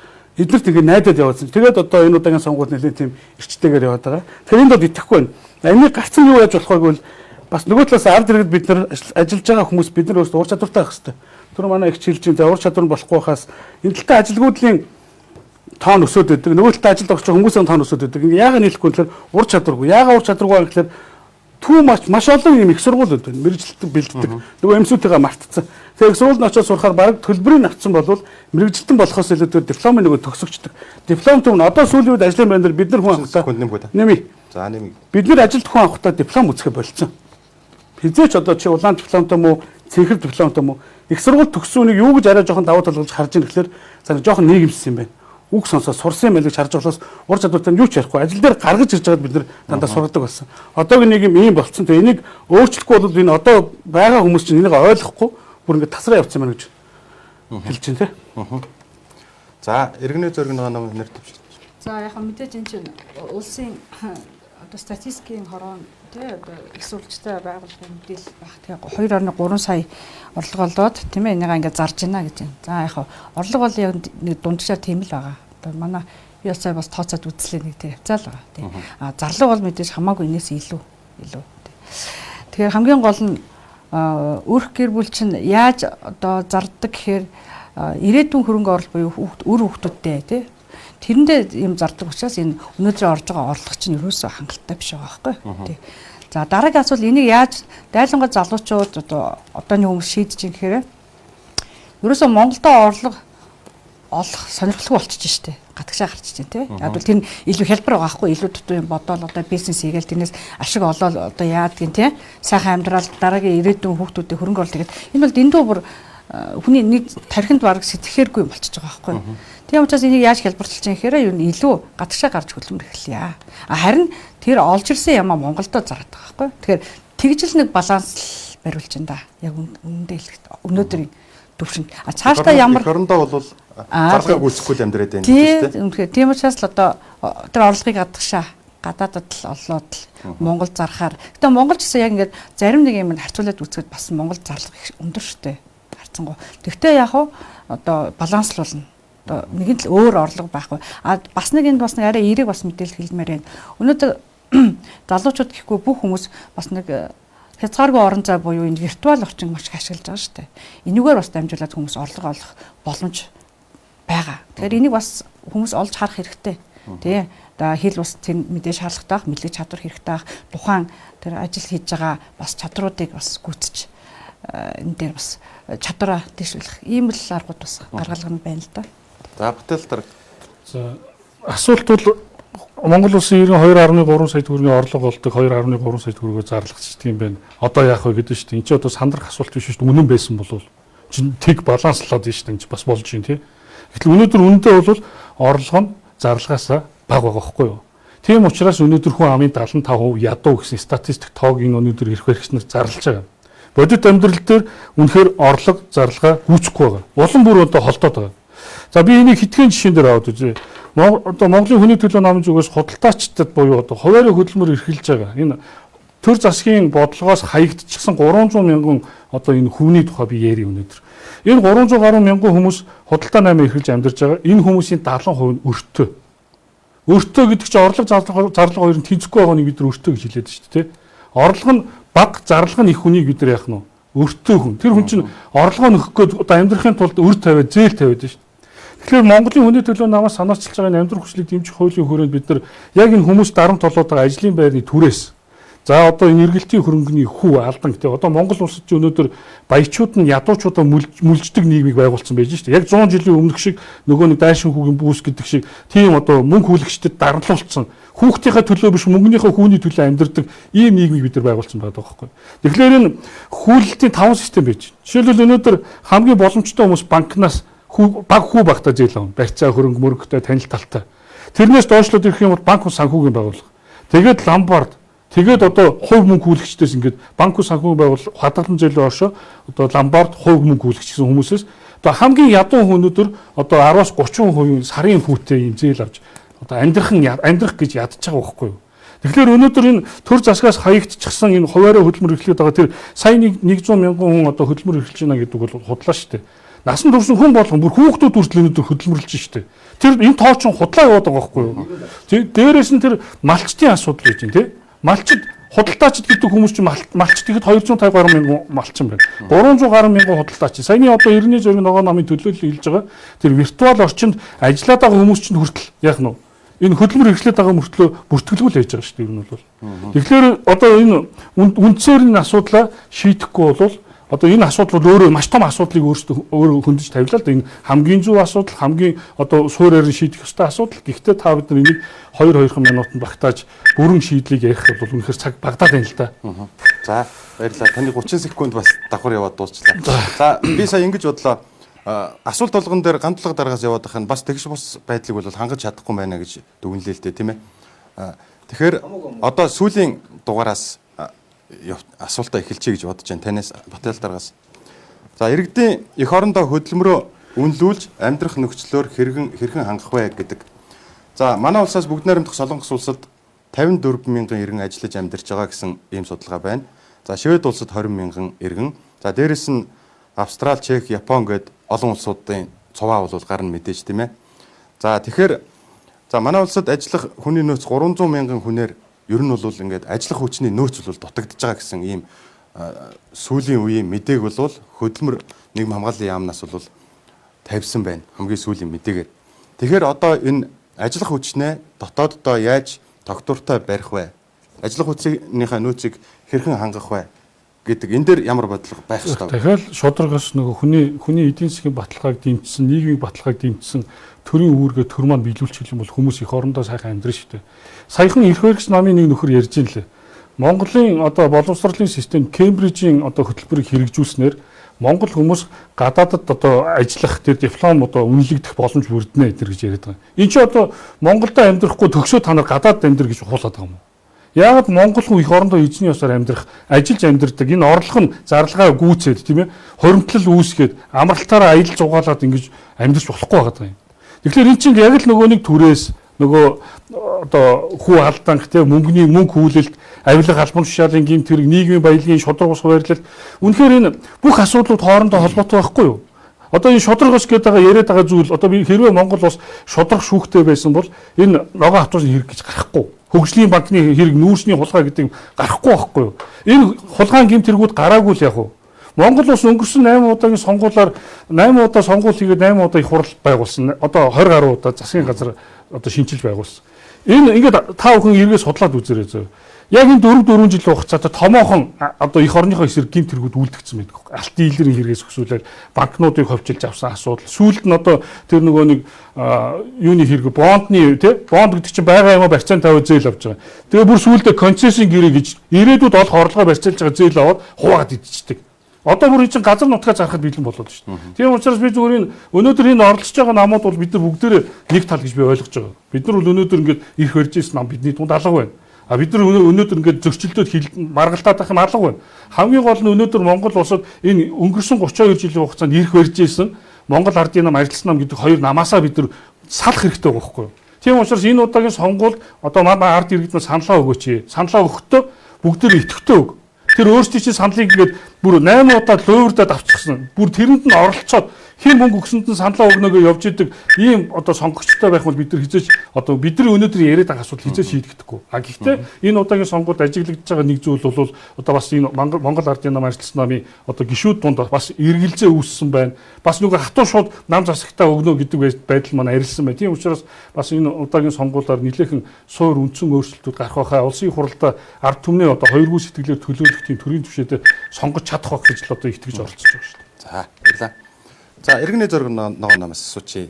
Эднэрт ингээд найдаад яваадсан. Тэгээд одоо энэ удаагийн сонгуульд нэлээд тийм эрчтэйгээр яваад байгаа. Тэгэхээр энд бол итгэхгүй байна. Энийг гарцсан юу яаж болох вэ гэвэл бас нөгөө талаас ард иргэд бид нар ажиллаж байгаа хүмүүс бид нар өөрсдөө ур чадвартай байх хэрэгтэй. Тэр манай их хэлж байгаа ур чадвар нь болохгүй хаас энэ талтай ажилгүйдлийн тоон өсөд өгдөг. Нөгөө талтай ажилд орчих хүмүүсийн тоон өсөд өгдөг. Ингээ яагаад нийлэхгүй гэхээр ур чадваргүй. Яагаад ур чадваргүй гэхээр too much маш олон юм их сургууль өгдөг. Мэргэжилтэн бэлддэг. Нөгөө эмсүүдтэйгээ мартцсан. Тэгээ их сургуульд очиж сурахаар баг төлбөрийг авцсан болвол мэргэжилтэн болохоос илүүгээр дипломын нөгөө төгсөгчдөг. Диплом төв нь одоо сүүлийн үед ажлын байр дээр бид нар хүн авахтаа нэмий. За нэмий. Бид нар ажилд хүн авахтаа диплом үзэхэ болцсон. Хизээч одоо чи улаан дипломтой мó, цэнхэр дипломтой мó их сургууль төгсөөнийг юу гэж арай жоохон давуу талгаж харж ийн гэхэлэр цаа жоохон нийгэмсэн юм байна. Үг сонсоод сурсан юм байл гэж харж болохоос ур чадвартай юу ч ярихгүй. Ажил дээр гаргаж ирж байгаад бид нар дандаа сургадаг болсон. Одоогийн нийгэм ийм болцсон. Тэгээ энийг өөрчлөхгүй бол энэ одоо байгаа хүмүүс чинь энийг ойлгохгүй бүр ингэ тасраа явцсан байна гэж хэлж байна те. За иргэний зориг нэг нэр төвшил. За яг мэдээж энэ чинь улсын одоо статистикийн хорон тий одоо их сурвалжтай байгууллагын мэдээлэл баг. Тэгээ 2.3 сая орлого олоод тийм ээ энийг ингээд зарж байна гэж байна. За яг орлого бол яг нэг дунджаар тийм л байгаа. Одоо манай юу сая бас тооцоод үзлээ нэг тийм явцаал байгаа тийм. Зарлага бол мэдээж хамаагүй энэс илүү. Тэгэхээр хамгийн гол нь өрх гэр бүл чинь яаж одоо зардаг гэхээр ирээдүйн хөрөнгө оруулалт буюу үр хүүхдүүдтэй тий тэрэндээ юм зардаг учраас энэ өнөөдөр орж байгаа орлого чинь ерөөсөө хангалттай биш байгаа байхгүй тий. За дараагийн асуулт энийг яаж дайлангаа залуучууд одооний хүмүүс шийдэж юм гэхээр ерөөсөө Монголдо орлого олох сонирхолтой болчихж штэ гадагшаа гарч чинь тий. Яг бол тэр нь илүү хялбар байгаа байхгүй илүү дутуу юм бодоол одоо бизнес хийгээл тэрнээс ашиг олоод одоо яадгийн тий сайхан амьдрал дараагийн ирээдүйн хүүхдүүдэд хөрөнгө оруулалт гэдэг энэ бол дэндүү бүр хүний нийт тархинд бараг сэтгэхээргүй юм болчихж байгаа байхгүй. Тийм учраас энийг яаж хялбарлаж байгаа гэхээр юу илүү гадагшаа гарч хөдөлмөр эхэлье. Харин тэр олж ирсэн юм Монголдо зараад байгаа байхгүй. Тэгэхээр тэгжил нэг баланс бариулж байна да. Яг үнэндээ хэлэхэд өнөөдрийн төвшөнд. Цаашдаа ямар хорондоо бол зарлагыг үүсэхгүй л амьдраад байна гэж тийм. Тийм учраас л одоо тэр орлогыг гадагшаа гадаадд л олоод Монгол зархаар. Гэтэ Монгол ч гэсэн яг ингээд зарим нэг юм харьцуулаад үзэхэд бас Монгол зарлага их өндөр шттэ. Харцсангуу. Тэгтээ яг одоо баланслуулна. Одоо нэгэн л өөр орлого байхгүй. Бас нэг энд бас нэг арай эерэг бас мэдээлэл хэлмээр байна. Өнөөдөр залуучууд гэхгүй бүх хүмүүс бас нэг хязгааргүй орон зай буюу энэ виртуал орчин маш их ашиглаж байгаа шүү дээ. Энүүгээр бас дамжуулаад хүмүүс орлого олох боломж байгаа. Тэгэхээр энийг бас хүмүүс олж харах хэрэгтэй. Тий. Одоо хэл бас тэр мэдээж шаардлагатай бах, мэдлэг чадвар хэрэгтэй бах, тухайн тэр ажил хийж байгаа бас чадруудыг бас гүйцэж энэ дээр бас чадвараа дэвшүүлэх ийм л аргууд бас гаргалгана байна л да. За бүтээл дарга. За асуулт бол Монгол улсын 2.3 сая төгрөгийн орлого болдог 2.3 сая төгрөгөөр зарлагдчих юм байна. Одоо яах вэ гэдэг шүү дээ. Энд чинь одоо сандрах асуулт биш шүү дээ. Үнэн байсан бол чинь тэг баланслаад байна шүү дээ. Энд бас болж байна тий. Гэтэл өнөөдөр үнэндээ бол орлого нь зарлагаасаа бага байгаа байхгүй юу? Тийм учраас өнөөдөр хүн амын 75% ядуу гэсэн статистик тоог энэ өнөөдөр ирэх хэрэгчнэр зарлж байгаа. Бодит амьдрал дээр үнэхээр орлого зарлага гүйцэхгүй байгаа. Улам бүр одоо холдоод байгаа. За би энийг хитгэн жишээн дээр аваад үзье. Одоо Монголын хүний төлөө намын зүгээс худалдаачдад буюу одоо хуваарийн хөдөлмөр эрхэлж байгаа. Энэ төр засгийн бодлогоос хаягдчихсан 300 мянган одоо энэ хүний тухай би яри өнөөдөр. Энэ 300 гаруй мянган хүмүүс худалдаа намын эрхэлж амьдарч байгаа. Энэ хүмүүсийн 70% нь өртөө. Өртөө гэдэг чинь орлого зарлага хоёр нь тэнцэхгүй байгаа нэг бид нар өртөө гэж хэлээд шүү дээ. Орлого нь бага, зарлага нь их хүнийг бид нар яах нь өртөө хүн. Тэр хүн чинь орлогоо нөхөх гээд одоо амьдрахын тулд өр тавиад зээл тавиад шүү. Тэгэхээр Монголын хүний төлөө намаас санаачилж байгаа амьдрах хүчлийг дэмжих хуулийн хүрээнд бид нар яг энэ хүмүүс дарамт толоод байгаа ажлын байрны түрээс за одоо энэ эргэлтийн хөрөнгөний хүү алдан гэдэг. Одоо Монгол улсад ч өнөөдөр баячууд нь ядуучуудаа мүлждэг нийгмийг байгуулсан байж шүү дээ. Яг 100 жилийн өмнөх шиг нөгөө нэг дайшин хүүгийн бүүс гэдэг шиг тийм одоо мөнгө хүлэгчдэд дарамтлуулсан хүүхдийнхээ төлөө биш мөнгөнийхөө хүүний төлөө амьдардаг ийм нийгмийг бид нар байгуулсан байгаа байхгүй. Тэгэхээр энэ хүлэлтийн 5 систем байж. Жишээлбэл өнөөдөр хамгийн боломжтой хүмүүс банкнаас баг хүү багтаа зээл авна. Барьцаа хөрөнгө мөрөгтэй танил талтай. Тэрнээс доошлоод ирэх юм бол банк санхүүгийн байгууллага. Тэгээд ломбард тэгээд одоо хувь мөнгө хүлэгчдээс ингээд банк санхүүгийн байгууллага хадгалан зээлийн оршоо одоо ломбард хувь мөнгө хүлэгч гэсэн хүмүүсээс Одоо хамгийн ядуу хүн өнөөдөр одоо 10-аас 30% сарын хүүтэй юм зээл авч одоо амьдрах гэж ядчих байгаа байхгүй юу? Тэгэхээр өнөөдөр энэ төр засгаас хаягдчихсан энэ хуваараа хөдөлмөр эрхлээд байгаа тэр сая 100 мянган хүн одоо хөдөлмөр эрхлэж байна гэдэг бол худлаа шүү дээ. Насан турш хүн болгон бүр хүүхдүүд хүртэл өнөөдөр хөдөлмөрлөж шүү дээ. Тэр энэ тоо чин худлаа яваад байгаа байхгүй юу? Дээрээс нь тэр малчтын асуудал гэж байна тий. Малчд худалдаачд гэдэг хүмүүс чинь малчд ихэд 250 гаруй мянган малчин байна. 300 гаруй мянган худалдаач. Саяны одоо 90-ийн зориг ногоо намын төлөөлөл хэлж байгаа. Тэр виртуал орчинд ажиллаад байгаа хүмүүс чинь хүртэл яах нь вэ? Энэ хөдөлмөр эрхлээд байгаа мөртлөө бүртгэлгүй л байж байгаа шүү дээ. Ер нь бол. Тэгэхээр одоо энэ үндсээр энэ асуудлаа шийдэхгүй бол одоо энэ асуудал өөрөө маш том асуудлыг өөрөө хөндөж тавилаа л да. Энэ хамгийн зөв асуудал, хамгийн одоо суурьаар шийдэх ёстой асуудал. Гэхдээ та бид нар энийг 2-2 минутанд багтааж бүрэн шийдлийг ярих бол үнэхээр цаг багдаад байна л да. За баярлалаа. Таны 30 секунд бас давхар яваад дуусчлаа. За би сая ингэж бодлоо. Асуулт болгон дээр гандлага дараагаас яваад байх нь бас тэгш бус байдлыг бол хангаж чадахгүй байна гэж дүгнэлээ л дээ тийм ээ. Тэгэхээр одоо сүүлийн дугаараас асуултаа эхэлчихье гэж бодож байна. Танаас Батал дараагаас. За иргэдийн эх орондоо хөдөлмөрөө үнэлүүлж амьдрах нөхцлөөр хэрхэн хангах вэ гэдэг. За манай улсаас бүгд найрамдах Солонгос улсад 54 мянган иргэн ажиллаж амьдарч байгаа гэсэн ийм судалгаа байна. За Швед улсад 20 мянган иргэн. За дээрэс нь Австрали, Чех, Япон гээд олон улсуудын цуваа бол гарна мэдээж тийм ээ. За тэгэхээр за манай улсад ажиллах хүний нөөц 300 мянган хүнээр ер нь бол ингээд ажиллах хүчний нөөц бол дутагдж байгаа гэсэн ийм сүүлийн үеийн мэдээг бол хөдөлмөр нийгэм хамгааллын яамнаас бол тавьсан байна. Хамгийн сүүлийн мэдээгээр. Тэгэхээр одоо энэ ажиллах хүчнээ дотооддоо яаж тогтвортой барих вэ? Ажиллах хүчнийхээ нөөцийг хэрхэн хангах вэ гэдэг энэ дээр ямар бодлого байх ёстой вэ? Тэгэхээр шударгаас нөгөө хүний эдийн засгийн баталгааг дэмжсэн, нийгмийн баталгааг дэмжсэн төрийн үүргээ төр маань биелүүлчих юм бол хүмүүс их орондоо сайхан амьдрын шүү дээ. Саяхан эрх баригч намын нэг нөхөр ярьж ин лээ. Монголын одоо боловсролын систем Кембрижийн одоо хөтөлбөрийг хэрэгжүүлснээр Монгол хүмүүс гадаадад одоо ажиллах тэр диплом одоо үнэлэгдэх боломж бүрднэ гэж яриад байгаа. Энд чи одоо Монголд амьдрахгүй төгсөө та нар гадаадд амьдр гэж хуулаад байгаа юм уу? Яагаад Монгол хүн их орондоо эзний ёсоор амьдрах, ажиллаж амьдрдаг энэ орлого нь зарлагаа гүйцээд тийм ээ хоримтлал үүсгээд амралтаараа аялал зугаалаад ингэж амьдрч болохгүй байгаа юм. Тэгэхээр эн чинь яг л нөгөө нэг түрээс нөгөө одоо хүү алдаанх тийм мөнгө хүлээлт, авилга албан тушаалын гэмт хэрэг, нийгмийн баялагын шударга ус хуваарлалт үнэхээр энэ бүх асуудлууд хоорондоо холбоотой байхгүй юу? Одоо энэ шударга ус гэдэг яриад байгаа зүйл одоо би хэрвээ Монгол улс шударга шүүхтэй байсан бол энэ ногоо автобусны хэрэг гэж гарахгүй. Хөгжлийн банкны хэрэг, нүүрсний хулгай гэдэг гарахгүй байхгүй юу? Энэ хулгаан гэмт хэрэгүүд гараагүй л яг уу. Монгол улс өнгөрсөн 8 удаагийн сонгуулиар 8 удаа сонгуул хийгээд 8 удаа их хурал байгуулсан. Одоо 20 гаруй удаа засгийн газар одоо шинжилж байгуулсан. Энэ ингээд та бүхэн эргээс судлаад үзээрэй зөө. Яг энэ 4 жилийн хугацаанд томоохон одоо эх орныхоо эсрэг гэмт хэрэгүүд үлдгэсэн байдаг. Алт дийлэрийн хэрэгээс өсвөлээд банкнуудыг ховчилж авсан асуудал. Сүүлд нь одоо тэр нөгөө нэг юуны хэрэг бондны тий бонд гэдэг чинь байгаа юм а барьцаан тавиад зээл авч байгаа. Тэгээ бүр сүүлдээ концессийн гэрээ гэж ирээдүйд олох орлогоо барьцаалж байгаа зээл аваад хуваагаад идчихдэг. Одоо бүр энэ чинь газар нутгаа зарахад бэлэн болоод шүү дээ. Тийм учраас би зүгээр өнөөдөр энэ оролцож байгаа намууд бол бид нар бүгдээрээ нэг тал гэж би ойлгож байгаа. Бид нар бол өнөөдөр ингээд ирэх барьж ирсэн нам бидний дунд алга байна. А бид нар өнөөдөр ингээд зөрчилдөд маргалтаад байх юм алга байна. Хамгийн гол нь өнөөдөр Монгол улсад энэ өнгөрсөн 32 жилийн хугацаанд ирэх барьж ирсэн Монгол ардын нам, ажилтсан нам гэдэг хоёр намаасаа бид нар салах хэрэгтэй байгаа байхгүй юу? Тийм учраас энэ удаагийн сонгуульд одоо манай ард иргэд нь саналаа өгөөч. Саналаа өгөхдөө бүгд нар итгэвтэй өг. Тэр өөрсдийн чинь саналыг ингээд бүр 8 удаа луурдаад авчихсан. Бүр тэрэнд нь оролцоод хэн мөнгө өгсөнд нь саналаа өгнөгөө явж идэг ийм одоо сонгогчтой байх бол бид нар хизээч одоо бидний өнөөдөр яриад байгаа асуудал хизээч шийдэгдэхгүй. А гэхдээ энэ удаагийн сонгуульд ажиглагдж байгаа нэг зүйл бол одоо бас энэ Монгол ардын нам, ажилтсан намын одоо гишүүд дунд бас эргэлзээ үүссэн байна. Бас нөгөө хатуу шууд нам засагтаа өгнө гэдэг байдал маань арилсан байна. Тийм учраас бас энэ удаагийн сонгуулиар нэлээхэн суур үндсэн өөрчлөлтүүд гарах байхаа улсын хурлаа ард түмний одоо хоёргүй сэтгэлээр төлөөлөх тийм төрийн түвшээдээ сонгож чадах байх гэж л одоо итгэж оролцож байгаа шүү дээ. За баярлалаа. За иргэний зориг ногоо намаас асуучих.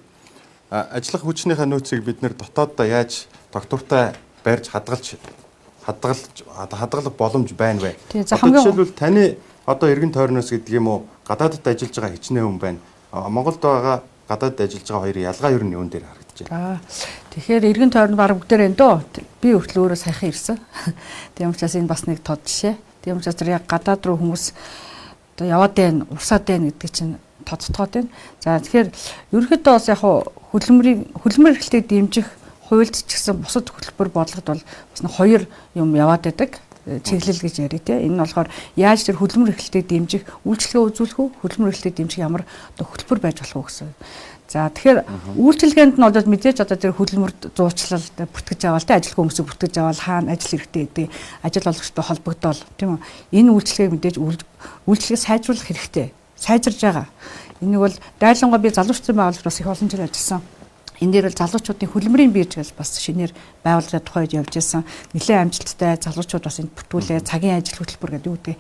Ажиллах хүчнийхээ нөөцийг бид нэр дотооддоо яаж тогтвортой барьж хадгалах боломж байна вэ? Жишээлбэл таны одоо иргэн тойрноос гэдэг юм уу гадаадд ажиллаж байгаа хичнээн хүн байна. Монголд байгаа гадаадд ажиллаж байгаа хоёрын ялгаа юу нь юун дээр харагдаж байна? Тэгэхээр иргэн тойрон баг бүгдээр энэ дөө би хүртэл өөрөө сайхан ирсэн. Тийм учраас энэ бас нэг тод жишээ. Тийм учраас яг гадаад руу хүмүүс одоо яваад байна, урсаад байна гэдэг чинь тооцогдоод байна. За тэгэхээр ерөнхийдөө бас яг хөдөлмөр эрхлэлийг дэмжих хуульд ч гэсэн бусад хөтөлбөр бодлогод бол бас хоёр юм яваад байдаг. Чиглэл гэж яри те. Энэ нь болохоор яаж тэр хөдөлмөр эрхлэлийг дэмжих үйлчлэгээ үзүүлэх үү, хөдөлмөр эрхлэлийг дэмжих ямар хөтөлбөр байж болох уу гэсэн. За тэгэхээр үйлчилгээнд нь бол мэдээж одоо тэр хөдөлмөрт зуучлал бүртгэж аваад те ажилгүй хүмүүсийг бүртгэж аваад хаана ажил хэрэгтэй гэдэг ажил олгогчтой холбогдоол тийм үү. Энэ үйлчилгээг мэдээж үйлчилгээ сайжруулах хэрэгтэй. Сайжирж байгаа. Энийг бол дайлангаа би залуучуудын байгууллагт бас их олон жил ажилласан. Энэ дээр бол залуучуудын хөдөлмөрийн бирж гэж бас шинээр байгууллагын тухайд явж исэн. Нэлээд амжилттай залуучууд бас энд бүртгүүлээ. Цагийн ажил хөтөлбөр гэдэг юу гэдэг.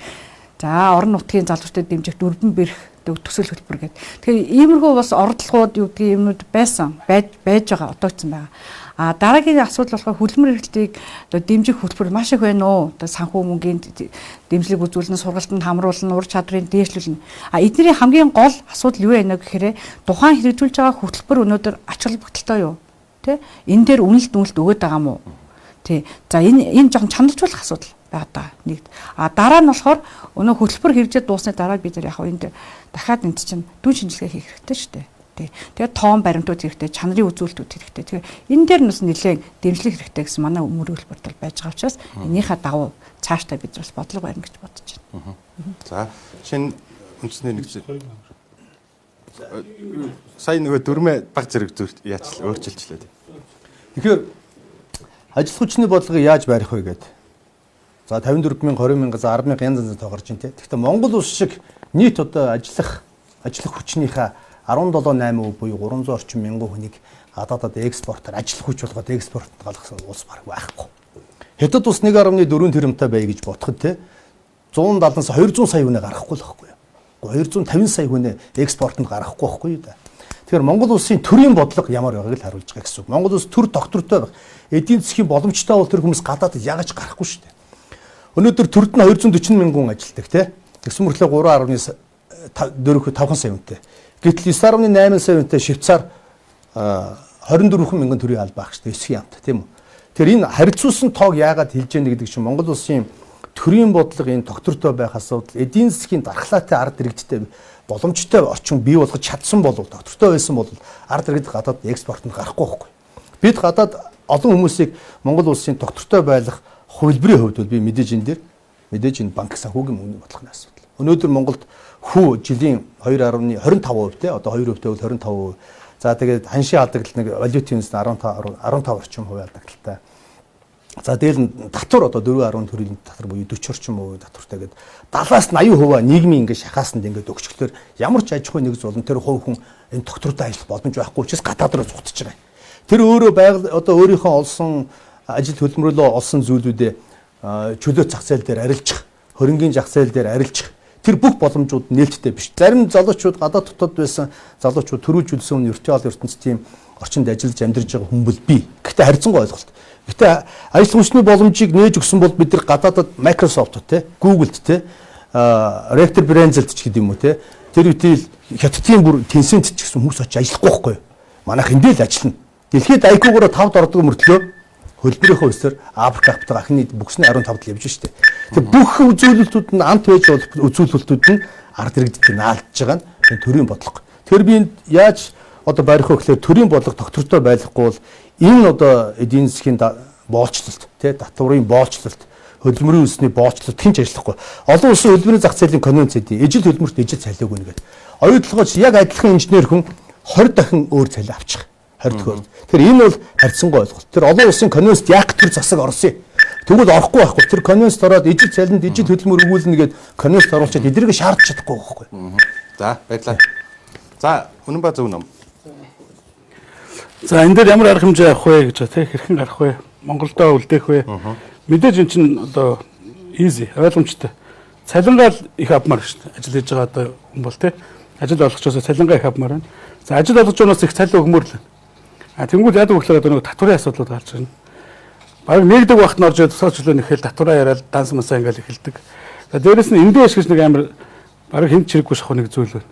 За орон нутгийн залуучуудад дэмжих дөрвөн бэрх төсөл хөтөлбөр гэдэг. Тэгэхээр иймэрхүү бас оролдлогууд юу гэдэг юмнууд байсан. Байж байгаа одоогдсон байгаа. А дараагийн асуудал болохоор хөдөлмөр эрхлэлийг дэмжих хөтөлбөр маш их байна уу? Одоо санхүү мөнгөний дэмжлэг үзүүлнэ, сургалтанд хамруулна, ур чадрыг дээшлүүлнэ. А эдний хамгийн гол асуудал юу вэ гэхээр тухайн хэрэгжүүлж байгаа хөтөлбөр өнөөдөр ач холбогдолтой юу? Тэ? Энэ дээр үнэлт өгöd байгаа мó? Тий. За энэ жоохон чанаржуулах асуудал байгаа нэгд. А дараа нь болохоор өнөө хөтөлбөр хэрэгжээд дуусны дараа бид нар яг энэ дээр дахиад энэ чинь дүн шинжилгээ хийх хэрэгтэй шүү дээ. Тэгээд тоон баримтууд хэрэгтэй, чанарын үзүүлэлтүүд хэрэгтэй. Тэгэхээр энэ дээр нь бас нэлээд дэмжлэг хэрэгтэй гэсэн манай мөрөглөлт бол байж байгаа учраас энийхээ дагуу цаашдаа бид бас бодлого барина гэж бодож байна. За шинэ үндэсний нэг зүйл. Сайн нөгөө дөрмөө баг зэрэг зүрт яачлаа өөрчилчлээ. Тэгэхээр ажил хүчний бодлогыг яаж барих вэ гэдэг. За 54,000, 20,000, 10,000 янз янзын тоо гарч ин тэ. Гэхдээ Монгол улс шиг нийт одоо ажиллах хүчнийхээ 17.8% буюу 300 орчим мянган хүнийг гадаадад экспортоор ажиллах хүч болгоод экспортод галгасан улс баг байхгүй. Хятад улс 1.4 тэрбумтай бай гэж бодоход те 170-аас 200 сая хүнээ гаргахгүй л байхгүй. 250 сая хүнээ экспортод гаргахгүй байхгүй юу да. Тэгэхээр Монгол улсын төрийн бодлого ямар байгааг л харуулж байгаа гэсэн үг. Монгол улс төр доктортой байх. Эдийн засгийн боломжтой бол тэр хүмүүс гадаадд яагаад гарахгүй шүү дээ. Өнөөдөр төрд нь 240 мянган хүн ажилтдаг те. Тэгсэн мөртлөө 3.5 сая хүнтэй. Гэтэл 9.8 сая хүнтэй Швейцар 24 мянган төрийн албаа ах шүү дээ. Эсхий амт тийм үү. Тэгэхээр энэ харьцуулсан тоог яагаад хэлж яах гэдэг чинь Монгол улсын төрийн бодлого энэ доктортой байх асуудал эдийн засгийн дархлаатай ард иргэдтэй боломжтой орчин бий болгож чадсан бол доктортой байсан бол ард иргэд гадаад экспортод гарахгүй байхгүй. Бид гадаад олон хүмүүсийг Монгол улсын доктортой байх хувилбарын хувьд бол би мэдээж энэ банк санхүүгийн мөнгөний бодлогын асуудал. Өнөөдөр Монголд хүү жилийн 2.25% те одоо 2%-тэй бол 25%. За тэгээд ханшийн алдагдлал нэг валютын үнэс 15 орчим хувь алдагдaltaй. За дээр нь татвар одоо 4.10 төрлийн татвар буюу 40 орчим хувь татвартай гэдэг 70-аас 80% нийгмийн ингээд шахаасанд ингээд өгчлөөр ямар ч аж ахуйн нэгж болон тэр хувь хүн энэ доктортой ажиллах боломж байхгүй учраас гадаад руу зугтаж байгаа. Тэр өөрөө одоо өөрийнхөө олсон ажил хөдөлмөрлөө олсон зүйлүүдээ чөлөө зах зээл дээр арилжих, хөрөнгийн зах зээл дээр арилжих тэр бүх боломжууд нээлттэй биш. Зарим залуучууд гадаад дотоод байсан залуучууд төрүүлжүүлсэн виртуал ертөнцийн тийм орчинд ажиллаж амьдарч байгаа хүмүүс бий. Гэхдээ харьцангуй ойлголт. Гэхдээ ажил хүчний боломжийг нээж өгсөн бол бид нар гадаадад Microsoft те, Google-д те, Rector Brand-д ч гэдэг юм уу те. Тэр үтэл хятадын бүр Tencent ч гэсэн хүмүүс очиж ажиллахгүй байхгүй юу? Манайх эндээ л ажиллана. Дэлхийд IQ-гоор 5-д ордог мөртлөө хөлбөрийнхөө өсөр Африк хавтаг ахны бүксний 15-д явж штэ. Тэгээ бүх үзүүлэлтүүд нь ант байж болох үзүүлэлтүүд нь ард иргэдтэй наалдж байгаа нь төрийн бодлого. Тэгэхээр би яаж одоо барих вэ гэхээр төрийн бодлого доктортой байхгүй бол энэ одоо эдийн засгийн боолчлолт тий татварын боолчлолт хөдөлмөрийн үндэсний боолчлолт хинч ажиллахгүй. Олон улсын хөдөлмөрийн зах зээлийн конвенц эдийн ижил хөдөлмөрт ижил цалиаг өгнө гэдэг. Оюутлогооч яг адилхан инженер хүн 20 дахин өөр цалин авчих. 20 дахин. Тэгэхээр энэ бол харьцангуй ойлголт. Тэр олон улсын конвенцт яг тэр засаг орсон. Тэгвэл орохгүй байхгүй. Тэр конвенцт ороод ижил цалинд ижил хөдөлмөр өгүүлнэ гэдэг конвенцт оруулчаад эдгэрийг шаардж чадахгүй байхгүй. За баярлалаа. За үнэн ба зөв ном. За энэ дээр ямар арга хэмжээ авах вэ гэж байна те хэрхэн гарах вэ? Монголдоо үлдээх вэ? Мэдээж эн чинь одоо easy ойлгомжтой. Цалингаа их авмаар шүү дээ. Ажил хийж байгаа одоо хүн бол те ажил олгочоос цалингаа их авмаар байна. За ажил олгож байгаанаас их цалин өгмөр л байна. А тэнгууд яадаг вэ гэхээр нэг татварын асуудлууд гарч ирнэ. Бараг нэгдэг багт нь орж ирээд тусгаачлаа нэхэл татвараа яриад данс масаа ингээл эхэлдэг. За дээрэс нь эндээш гэж нэг амар бараг хинт чирэггүй шахах нэг зүйл байна.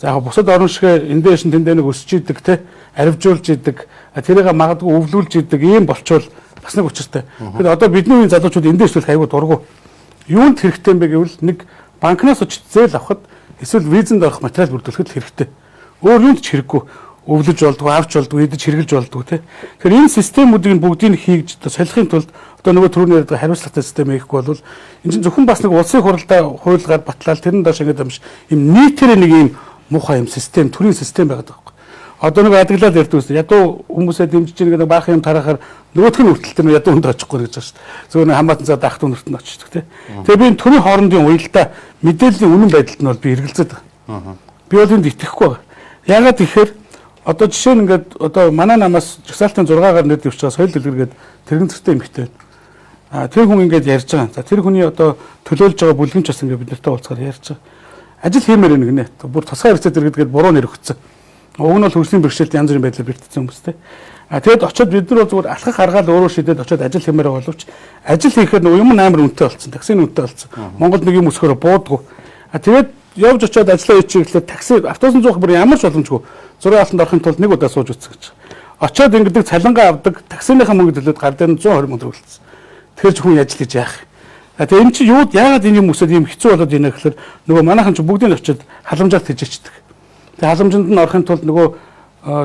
За яг бусад орн шиг эндээш нь тэндээ нэг өсч идэг те аривжуулж идэг тэрийг магадгүй өвлүүлж идэг ийм болчвол бас нэг учиртай. Тэгэхээр одоо бидний үеийн залуучууд эндээш бол айгүй дургу. Юунд хэрэгтэй юм бэ гэвэл нэг банкнаас очиж зээл авахд эсвэл визэнд орох материал бүрдүүлэхэд хэрэгтэй. Өөр юунд ч хэрэггүй. Өвлөж болдгоо, авч болдгоо, идэж хэрглэж болдгоо тий. Тэгэхээр энэ системүүдийг бүгдийг хийж солихын тулд одоо нөгөө түрүүний яриад хариуцлагатай систем хийхгүй бол энэ чинь зөвхөн бас нэг улсын хуралдаа хуулигаар батлаад тэрэн доош ингээд амш юм нийтээр нэг юм муухай юм систем, төрийн систем байгаад байгаа. Одоо нэг адглаад ярьдаг үстэй. Ядуу хүмүүсээ дэмжиж байгаа баах юм тарахаар нөгөөх нь хүртэл тэр ядуу хүнд очихгүй гэж байна шүү дээ. Зөвхөн хамаатан цаад ах トゥ нүрт нь очдог тий. Тэгээ би энэ төрийн хоорондын уялдаа мэдээллийн үнэн байдалд нь бол би эргэлзээд байгаа. Би бол энд итгэхгүй байгаа. Яагаад тэгэхээр одоо жишээ нь ингээд одоо манай намаас жагсаалтын 6-аар нэр дэвч байгаа соёл дэлгэргээд тэрэгэн цэцтэй эмэгтэй. Тэр хүн ингээд ярьж байгаа. За тэр хүний одоо төлөөлж байгаа бүлгэмч бас ингээд бид нартай уулзгаар ярьж байгаа. Ажил хиймээр нэг нэ. Бүр тусгай хэрэгцээ зэрэгдгээд буруу нэр өгсөн. Уг нь бол хөгжлийн бэрхшээлт янз бүрийн байдлаар бэртсэн хүмүүс те. Тэгэд очиод бид нар зүгээр алхах аргаал өөрөө шийдээд очиод ажил хиймээр боловч ажил хийхээр нөгөө юм амар үнэтэй болцсон. Таксины үнэтэй болцсон. Монголд нэг юм өсгөрө буудгүй. Тэгээд явж очиод ажиллаа хийчихлээ такси автобусын зуух бүр ямар ч боломжгүй. Зураг алтанд орохын тулд нэг удаа сууж үтсэ гэж. Очиод ингэдэг цалингаа авдаг таксиныхаа мөнгө төлөөд гар дээр нь 120 мянга төгрөлцсөн. Тэгэхээр ч хүн яаж хийж яах. Тэгээ энэ чинь юуд яагаад энэ юм өсөд юм хэцүү болоод байна гэхээр нөгөө манайхан ч бүгдийг очиод халамжаар тэжээчдэг. Тэгээ халамжинд нь орохын тулд нөгөө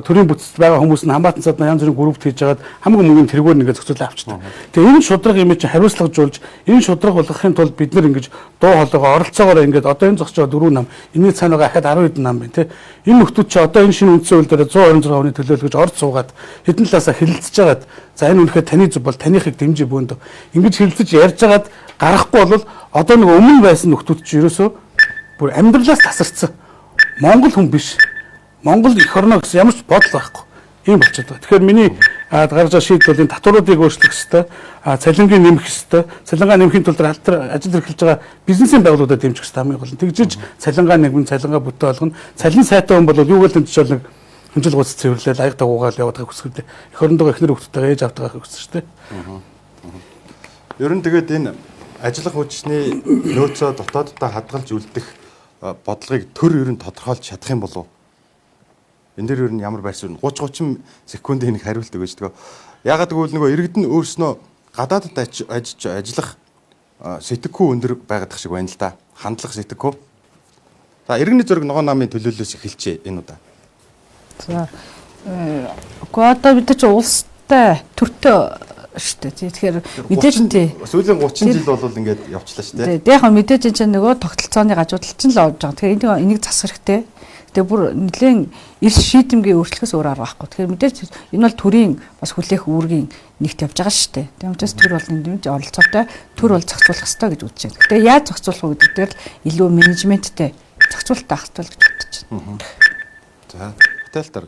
төрийн бүтцэд байгаа хүмүүс нь хамаатан цаад янз бүрийн групп хийж хагаад хамгийн мөнгөний тэргээр нэгээ зохицуулаад авчдаг. Тэгээ энэ шудраг юм чинь хариуцлагажуулж энэ шудраг болгохын тулд бид нар ингэж дуу хоолойгоо оролцоогоор ингэж одоо энэ зогсож байгаа 4 нам энэний цаана байгаа ахад 10 хэдэн нам байна тий. Энэ нөхдүүд чи одоо энэ шинэ үндсэн хууль дээр 126 оны төлөөлөгч орж суугаад хэдэн талаасаа хилэлцэж хагаад за энэ үнэхээр таны зүг бол танихыг дэмжиж бөөндө ингэж хилэлцэж ярьж хагаад гарахгүй бол одоо нэг өмнө байсан нөхдүүд чи ерөөсөө бүр амьдралаас тасарсан Монгол хүн биш. Монгол эх орно гэсэн ямар ч бодол байхгүй. Ийм болчиход байгаа. Тэгэхээр миний гаргаж байгаа шийдэл бол энэ татваруудыг өөрчлөх ёстой. Цалингийн нэмэх ёстой. Цалингаа нэмэхийн тулд ажил эрхэлж байгаа бизнесийн байгууллагуудад дэмжих ёстой хамгийн гол нь. Тэгжиж цалингаа нэгэн цалингаа бүтээ болгоно. Цалин сайтай хүн бол юугаар тэмцэж бол нэг хэмжил гоц цэвэрлэл аяг дагуугаал яваад байгаа хүсгэлтэй. Эх орондоо эхнэр хүүхдтэйгээ ээж автаагаа хүсэж шүү дээ. Ер нь тэгээд энэ ажиллах хүчний нөөцөө дотооддоо хадгалж үлдэх бодлогыг төр ер нь тодорхойлж чадах юм болов уу? Энд дээр ер нь ямар байрсан 30 секундын нэг хариулт өгөөж тэгээ. Ягаад гэвэл нөгөө иргэд нь өөрснөө гадаадд ажиллах сэтгэхүй өндөр байгаад шиг байна л да. Хандлах сэтгэхүй. За иргэний зөрөг ногоон намын төлөөллөөс эхэлчихэ энэ удаа. За одоо бид нар чи улстай төртөө шүү дээ. Тэгэхээр мэдээж тий. Сүүлийн 30 жил бол ингээд явчлаа шүү дээ. Тий. Яг мэдээж энэ нөгөө тогтолцооны гажуудал чинь л орж байгаа. Тэгэхээр энийг засах хэрэгтэй. Тэгээ бүр нэлийн эрс шийдэмгийн өөрчлөхөөс өөр арга байхгүй. Тэгэхээр мэдээж энэ бол төрийн бас хүлээх үүргийн нэгт явж байгаа шүү дээ. Тийм учраас төр бол энд оролцоотой төр бол зохицуулах хэрэгтэй гэж үзэж байна. Тэгээ яаж зохицуулах вэ гэдэг дээр л илүү менежменттэй зохицуулалт авах хэрэгтэй гэж бодож байна. За, хэтэлтэр.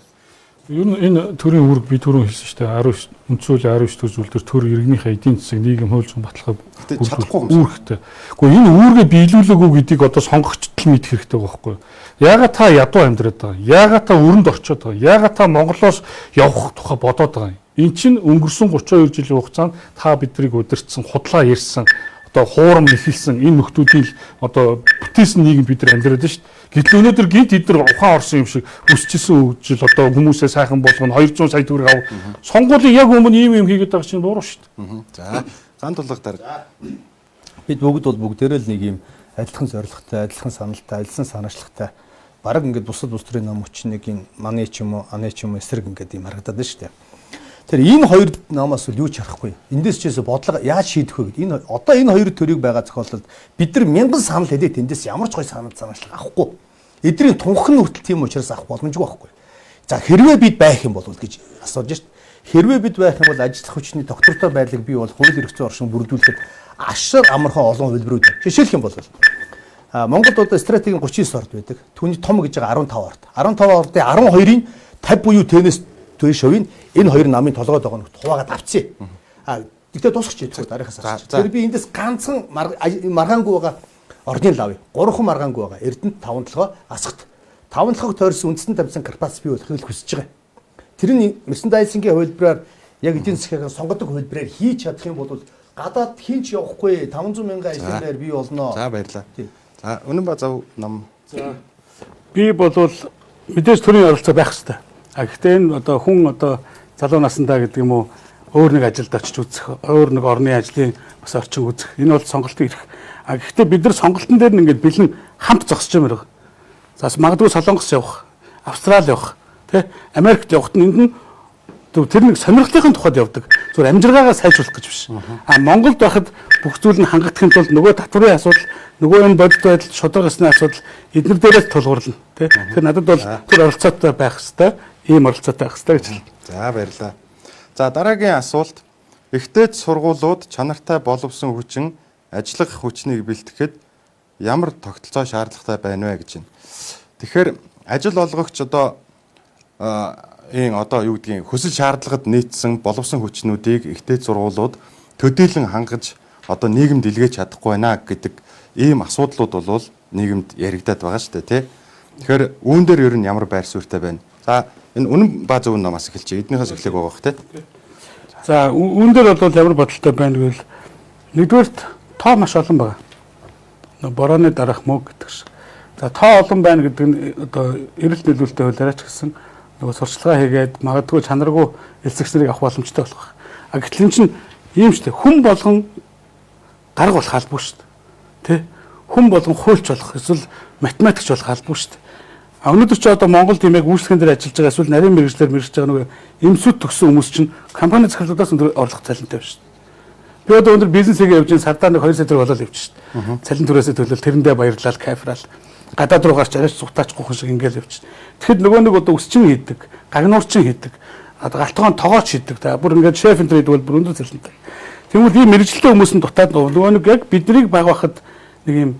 Ер нь энэ төрийн үүрэг би түрүүн хэлсэн шүү дээ. 19 үндсүүлийн 19 дэх зүйлдер төр иргэнийхээ эдийн засаг нийгэм хууль зүйн баталгааг чадахгүй юм үүрэгтэй. Гэхдээ энэ үүргээ биелүүлээгүй гэдгийг одоо сонгогчд л мэдэх хэрэгтэй байгаа байхгүй юу? Яагаад та ядуу амьдраад байгаа? Яагаад та өрөнд орчоод байгаа? Яагаад та Монголоос явах тухай бодоод байгаа юм? Эн чинь өнгөрсөн 32 жилийн хугацаанд та бидрийг удирдсан, худлаа ярьсан, одоо хуурам нэхэлсэн энэ нөхдүүдийн одоо бүтээсэн нийгэм бид нар амьдраад байна шүү дээ. Гэтэл өнөөдөр гинт эдгээр ухаан орсон юм шиг өсчихсэн үгжил одоо хүмүүсээ сайхан болгоно 200 сая төгрөг авах. Сонгуулийн яг өмнө ийм юм хийгээд байгаа чинь буруу шүү дээ. За, ган тулга дараа. Бид бүгд бол бүгдээрээ л нэг юм адилхан зорилготой, адилхан саналтай, адилхан санаачлагтай бараг ингээд бусад улс төрийн нам хүчнийг манай ч юм уу, аны ч юм уу эсрэг ингээд юм харагдаад байна шүү дээ. Тэр энэ хоёр намаас л юу ч харахгүй. Эндээс ч гэсэн бодлого яаж шийдэх вэ гэдэг. Энэ хоёр төрийг байгаа зохиололд бид нар мянган санал хэлээд эндээс ямар ч гой санаачлага авахгүй. Эдний тунхан хүртэл тийм учраас авах боломжгүй байхгүй. За хэрвээ бид байх юм бол гэж асууж шít. Хэрвээ бид байх юм бол ажиллах хүчний доктортой байдлыг бий бол хууль эрх зүйн оршин бүрдүүлэхэд ашар амархан олон хувилбарууд. Жишээлх юм бол Монголд одоо стратегийн 39 орд байдаг. Түүний том гэж байгаа 15 орд. 15 ордын 12-ын 50 буюу тенэс төв шовын энэ хоёр намын толгойд байгаа нь хуваагаад авцъя. Тэгтээ дуусчих чи дараагаас авчих. Тэр би эндээс ганцхан маргаангүй байгаа ордын лав. 3 маргаангүй байгаа. Эрдэнэт 5 толгой асгат. 5 толгойг тойрсон үндсэн тавьсан Карпац бий болохыг хүсэж байгаа. Тэрний Мерсендайсингийн хувилбараар яг эдийн засгийн сонгодог хувилбараар хийж чадах юм бол гадаад хинч явахгүй 500 мянган ажлын байр бий болно. За баярлалаа. За үнэн ба зав нам. За би болвол мэдээж төрийн оролцоо байх хэрэгтэй. Гэхдээ энэ одоо хүн одоо залуу насндаа гэдэг юм уу өөр нэг ажилд очиж үзэх, өөр нэг орны ажлын бас орчин үзэх. Энэ бол сонголтын эрх. Гэхдээ бид нар сонголтын дээр нь ингээд бэлэн хамт зогсож байгаа. За магадгүй Солонгос явах, Австрали явах, тэ Америкт явахт нь энд нь тэр нэг сонирхлынхын тухайд явдаг. Зүгээр амжиргаагаа сайжруулах гэж биш. Монголд байхад бүх зүйл нь хангагдахын тулд нөгөө татварын асуудал, нөгөө энэ бодит байдал, шударга ёсны асуудал эдгээр дээрээс тулгуурлана. Тэ. Тэгэхээр надад бол тэр оролцоотой байх хэвээр, ийм оролцоотой байх хэвээр гэж байна. За баярлалаа. За дараагийн асуулт. Ихтэй сургуулиуд чанартай боловсон хүчин ажиллах хүчнийг бэлтгэхэд ямар тогтолцоо шаардлагатай байна вэ гэж байна. Тэгэхээр ажил олгогч одоо юу гэдгийг хүсэл шаардлагад нийцсэн боловсон хүчнүүдийг ихтэй сургуулиуд төдийлөн хангаж одоо нийгэмд илгээж чадахгүй байна гэдэг ийм асуудлууд бол нийгэмд яригадаад байгаа шүү дээ, тий. Тэгэхээр үүн дээр ер нь ямар байр суурьтай байна. За энэ үнэн ба зөв намаас эхэлчихье. Эднийхээс эхлэх байгаа бох, тий. За үүн дээр бол ямар бодолтой байна гэвэл нэгдүгээрт тоо маш олон байна. Борооны дараах мөг гэдэг шиг. За тоо олон байна гэдэг нь одоо эрэлт нийлүүлэлттэй хуулиараа ч гэсэн нөгөө сурчлагаа хийгээд магадгүй чанаргүй элсэгч нарыг авах боломжтой болох. Гэтэл энэ чинь ийм шүү дээ. Хүн болгон дарга болох албагүй шүү дээ. Тэ? Хүн болгон хуульч болох эсвэл математикч болох албагүй шүү дээ. Өнөөдөр ч одоо Монгол тийм яг үйлчлэгэн дээр ажиллаж байгаа эсвэл нарийн мэргэжлэр мэргэжж байгаа нөгөө эмсүүд төгссөн хүмүүс чинь компани захирлуудаас өндөр орлого цалинтай байна шүү дээ. Би одоо өндөр бизнесээ явж ин сардаа нэг 2 сая төгрөг болоод явчих шүү дээ. Цалин түрээсээ төлөөл тэрэндээ баярлал кайфрал. Гадаад руу гарч арайч цухтаачгүй шиг ингээл явчих. Тэгэхэд нөгөө нэг одоо өсчин хийдэг, гагнуурчин хийдэг, одоо галтгоон тоогооч хийдэг. Та бүр ингээд шеф энэ бол бүр өндөр цалинтай. Тэгвэл ийм мэрэгчлээ хүмүүс нь дутаад нөгөө нэг яг биднийг багахад нэг юм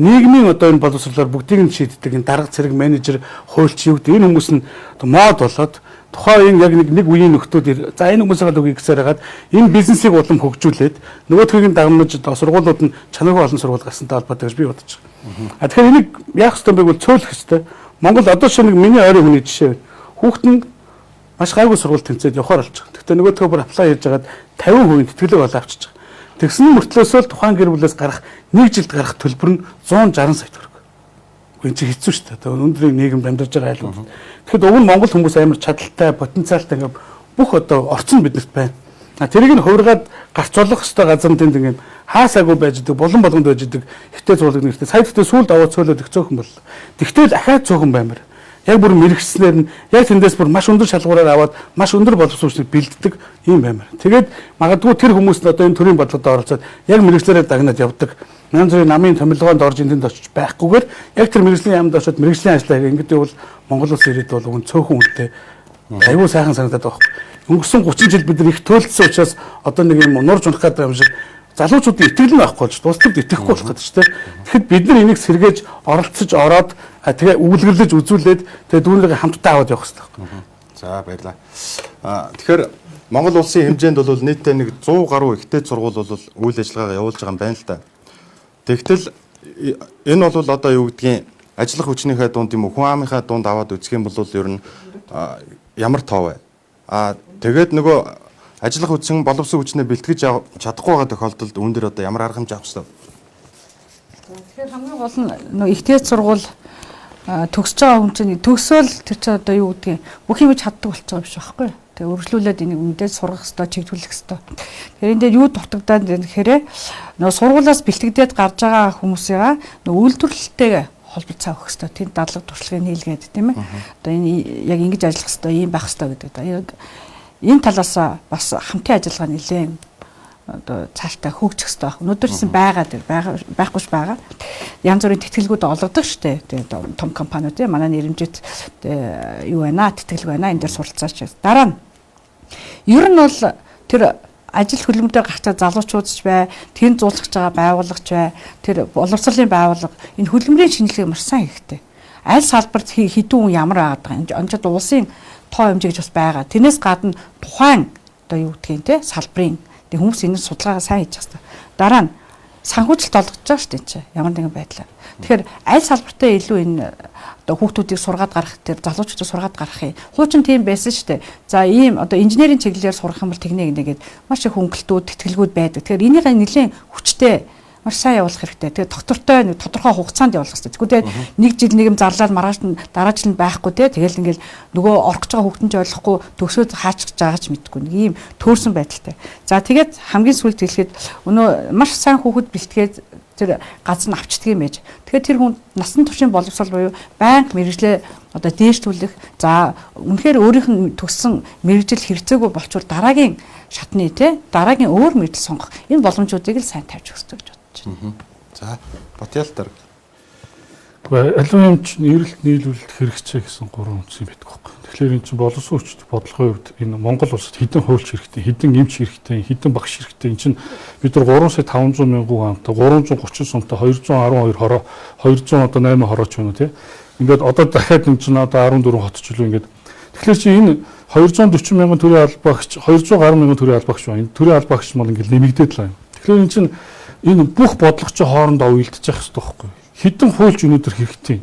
нийгмийн одоо энэ боловсролоор бүгдийг нь шийддэг энэ дарга цэрэг менежер хуульч юу гэдэг энэ хүмүүс нь мод болоод тухайн яг нэг үеийн нөхдүүд за энэ хүмүүсээ үгүй гэсээр хагаад энэ бизнесийг улам хөгжүүлээд нөгөөдхийг нь дагнаж одоо сургуулиуд нь чанаргүй олон сургууль гарсантай холбоотой гэж би бодож байгаа. Тэгэхээр энийг яах ёстой бэ гэвэл цөөлөх ёстой. Монгол одоо шинэ нэг миний ойрын хүний жишээ байна. Хүүхэд нь маш гайгүй сургууль тэнцээд явахаар болж байгаа. Гэхдээ нөгөөдхөө бүр аплай хийж хагаад 50% тэтгэлэг болоо авчиж байгаа. Тэгсэн мөртлөөсөө тухайн гэр бүлээс гарах нэг жилд гарах төлбөр нь 160 сая төгрөг. Энэ чи хэцүү шүү дээ. Өнөөдрийн нийгэмд амьдарч байгаа айлууд. Тэгэхэд уг нь Монгол хүмүүс амар чадaltaй, потенциалтай ингээд бүх одоо орчин биднэрт байна. Тэрийг нь хувиргаад гарч болох ёстой газар нь тэнд ингээд хаасаагүй байж идэг, булан болгонд байж идэг ихтэй зургийг нэртэй. Сая гэхдээ сүлд аваад цөөлөд их цөөхөн бол. Тэгтэл ахаад цөөхөн баймар. Яг бүр мэрэгснээр нь яг тэндээс бүр маш өндөр шалгуураар аваад маш өндөр боловсруулалтыг бэлддэг юм баймар. Тэгээд магадгүй тэр хүмүүс нь одоо энэ төрлийн бодлогод оролцоод яг мэрэгчлэрээ дагнаад явдаг. Янз бүрийн намын томилгоонд орж энд очиж байхгүйгээр яг тэр мэрэгжлийн яамд очиод мэрэгжлийн ажиллаа хийх ингэдэг бол Монгол улс ирээд бол үн цөөхөн үнэтэй аюу сайхан санагдаад байгаа. Өнгөрсөн 30 жил бид нар их төлөлдсөн учраас одоо нэг юм нурж унах гэдэг юм шиг залуучуудын итгэл нь байхгүй болж дуустал итгэхгүй болох гэдэг чинь. Тэгэхэд бид нар энийг сэргээж оролцож ороод тэгээ өвлгөрлөж үзүүлээд тэгээ дүүнэрээ хамтдаа аваад явах хэрэгтэй. За баярлалаа. Тэгэхээр Монгол улсын хэмжээнд бол нийтдээ нэг 100 гаруй ихтэй сургууль бол үйл ажиллагаагаа явуулж байгаа юм байна л да. Тэгтэл энэ бол одоо юу гэдгийг ажиллах хүчнийхээ дунд юм уу хүн амынхаа дунд аваад үзэх юм бол ер нь ямар тоо вэ? Тэгээд нөгөө ажиллах хүчин боловсон хүчнээ бэлтгэж чадахгүй байгаа тохиолдолд үүн дээр одоо ямар арга хэмжээ авах ёстой? Тэгэхээр хамгийн гол нь нөгөө ихтэй сургууль төгсөж байгаа хүн чинь төгсөөл тэр чинь одоо юу гэдгийг бүх юм чаддаг болчихоо биш байхгүй. Тэгээ өргөжлүүлээд энийг мэдээж сургах ёстой, чиглүүлэх ёстой. Тэгэхээр энэ дээр юу дутагдаад байна гэхээр нөгөө сургуулиас бэлтгэдээд гарч байгаа хүмүүсээ нөгөө үйлдвэрлэлтэйгээ холбоцоо өгөх ёстой. Тэнд дадлага туршлагыг хийлгээд тийм ээ. Одоо энэ яг ингэж ажиллах ёстой, ийм байх ёстой гэдэг. Яг энэ талаас бас хамтын ажиллагаа нэлээд одоо цаашдаа хөгжих ёстой. Өнөөдөрсөн байхгүйш байгаа. Янз бүрийн тэтгэлгүүд олгодог шүү дээ. Тэгээ том компаниуд тийм манай нэрмжит юу байна, тэтгэлэг байна. Энэ дээр суралцаач. Дараа нь ер нь бол тэр ажил хөлбөмбөөр гарчаа залуучууд ч бай, тэнд зуулгаж байгаа байгууллагч бай, тэр боловсролын байгууллага энэ хөлбөмбөрийн шинжилгээ маш сайн хийхтэй. Аль салбарт хэдэн хүн ямар байгаад байгаа. Онцод улсын тоо хэмжээ гэж бас байгаа. Тэрнээс гадна тухайн одоо юу гэдгийг те салбарын хүмүүс энэ судалгаагаа сайн хийж байгаа. Дараа нь санхүүжилт олгож байгаа шүү дээ. Ямар нэгэн байдлаар. Тэгэхээр аль салбартаа илүү энэ одоо хүүхдүүдийг сургаад гарах тэр залуучуудыг сургаад гарах юм. Хуучин тийм байсан шүү дээ. За ийм одоо инженерийн чиглэлээр сурах юм бол техник нэгээд маш их хөнгөлтүүд, тэтгэлгүүд байдаг. Тэгэхээр энийгээ нэлээд хүчтэй маш сайн явуулах хэрэгтэй. Тэгээ доктортой нэг тодорхой хугацаанд явуулах хэрэгтэй. Тэгвэл нэг жил нэг юм зарлаад маргааш нь дараа жил нь байхгүй те. Тэгэл ингээл нөгөө орох гэж байгаа хүүхдэн ч ойлгохгүй төгсөөд хаачих жаагч мэдгүй нэг ийм төөрсөн байдалтай. За тэгээд хамгийн сүүлд хэлэхэд өнөө маш сайн хүүхэд бэлтгээд тэр газар нь авчдаг юм байж. Тэгэхээр тэр хүн насан туршийн боловсрол буюу банк мэрэгжлээ одоо дээшлүүлэх за үнэхээр өөрийнх нь төгссөн мэрэгжил хэрэгцээгүй болчвол дараагийн шатны дараагийн өөр мэрэгжил сонгох энэ боломжуудыг л сайн тавьж өгсөж гэж бодож байна. За Батял дарга. Аливаа юм чинь эрэлт нийлүүлэлт хэрэгцээ гэсэн 3 үндс юм байдаг байхгүй. Тэгэхээр эн чинь боловсон хүч бодлогын хувьд энэ Монгол улсад хэдэн хуульч хэрэгтэй, хэдэн эмч хэрэгтэй, хэдэн багш хэрэгтэй. Эн чинь бид нар 3 сая 500 мянган амтай 330 сумтай 212 хороо 200 одоо 8 хорооч байна тий. Ингээд одоо дахиад энэ чинь одоо 14 хотчлоо ингээд. Тэгэхээр чи энэ 240 мянган төрийн албаагч 200 гаруй мянган төрийн албаагч байна. Энэ төрийн албаагч мал ингээд нэмэгдээд л байна. Тэгэхээр эн чинь энэ бүх бодлогочийн хоорондоо уялдаж явах хэрэгтэй байхгүй. Хэдэн хуульч өнөөдөр хэрэгтэй.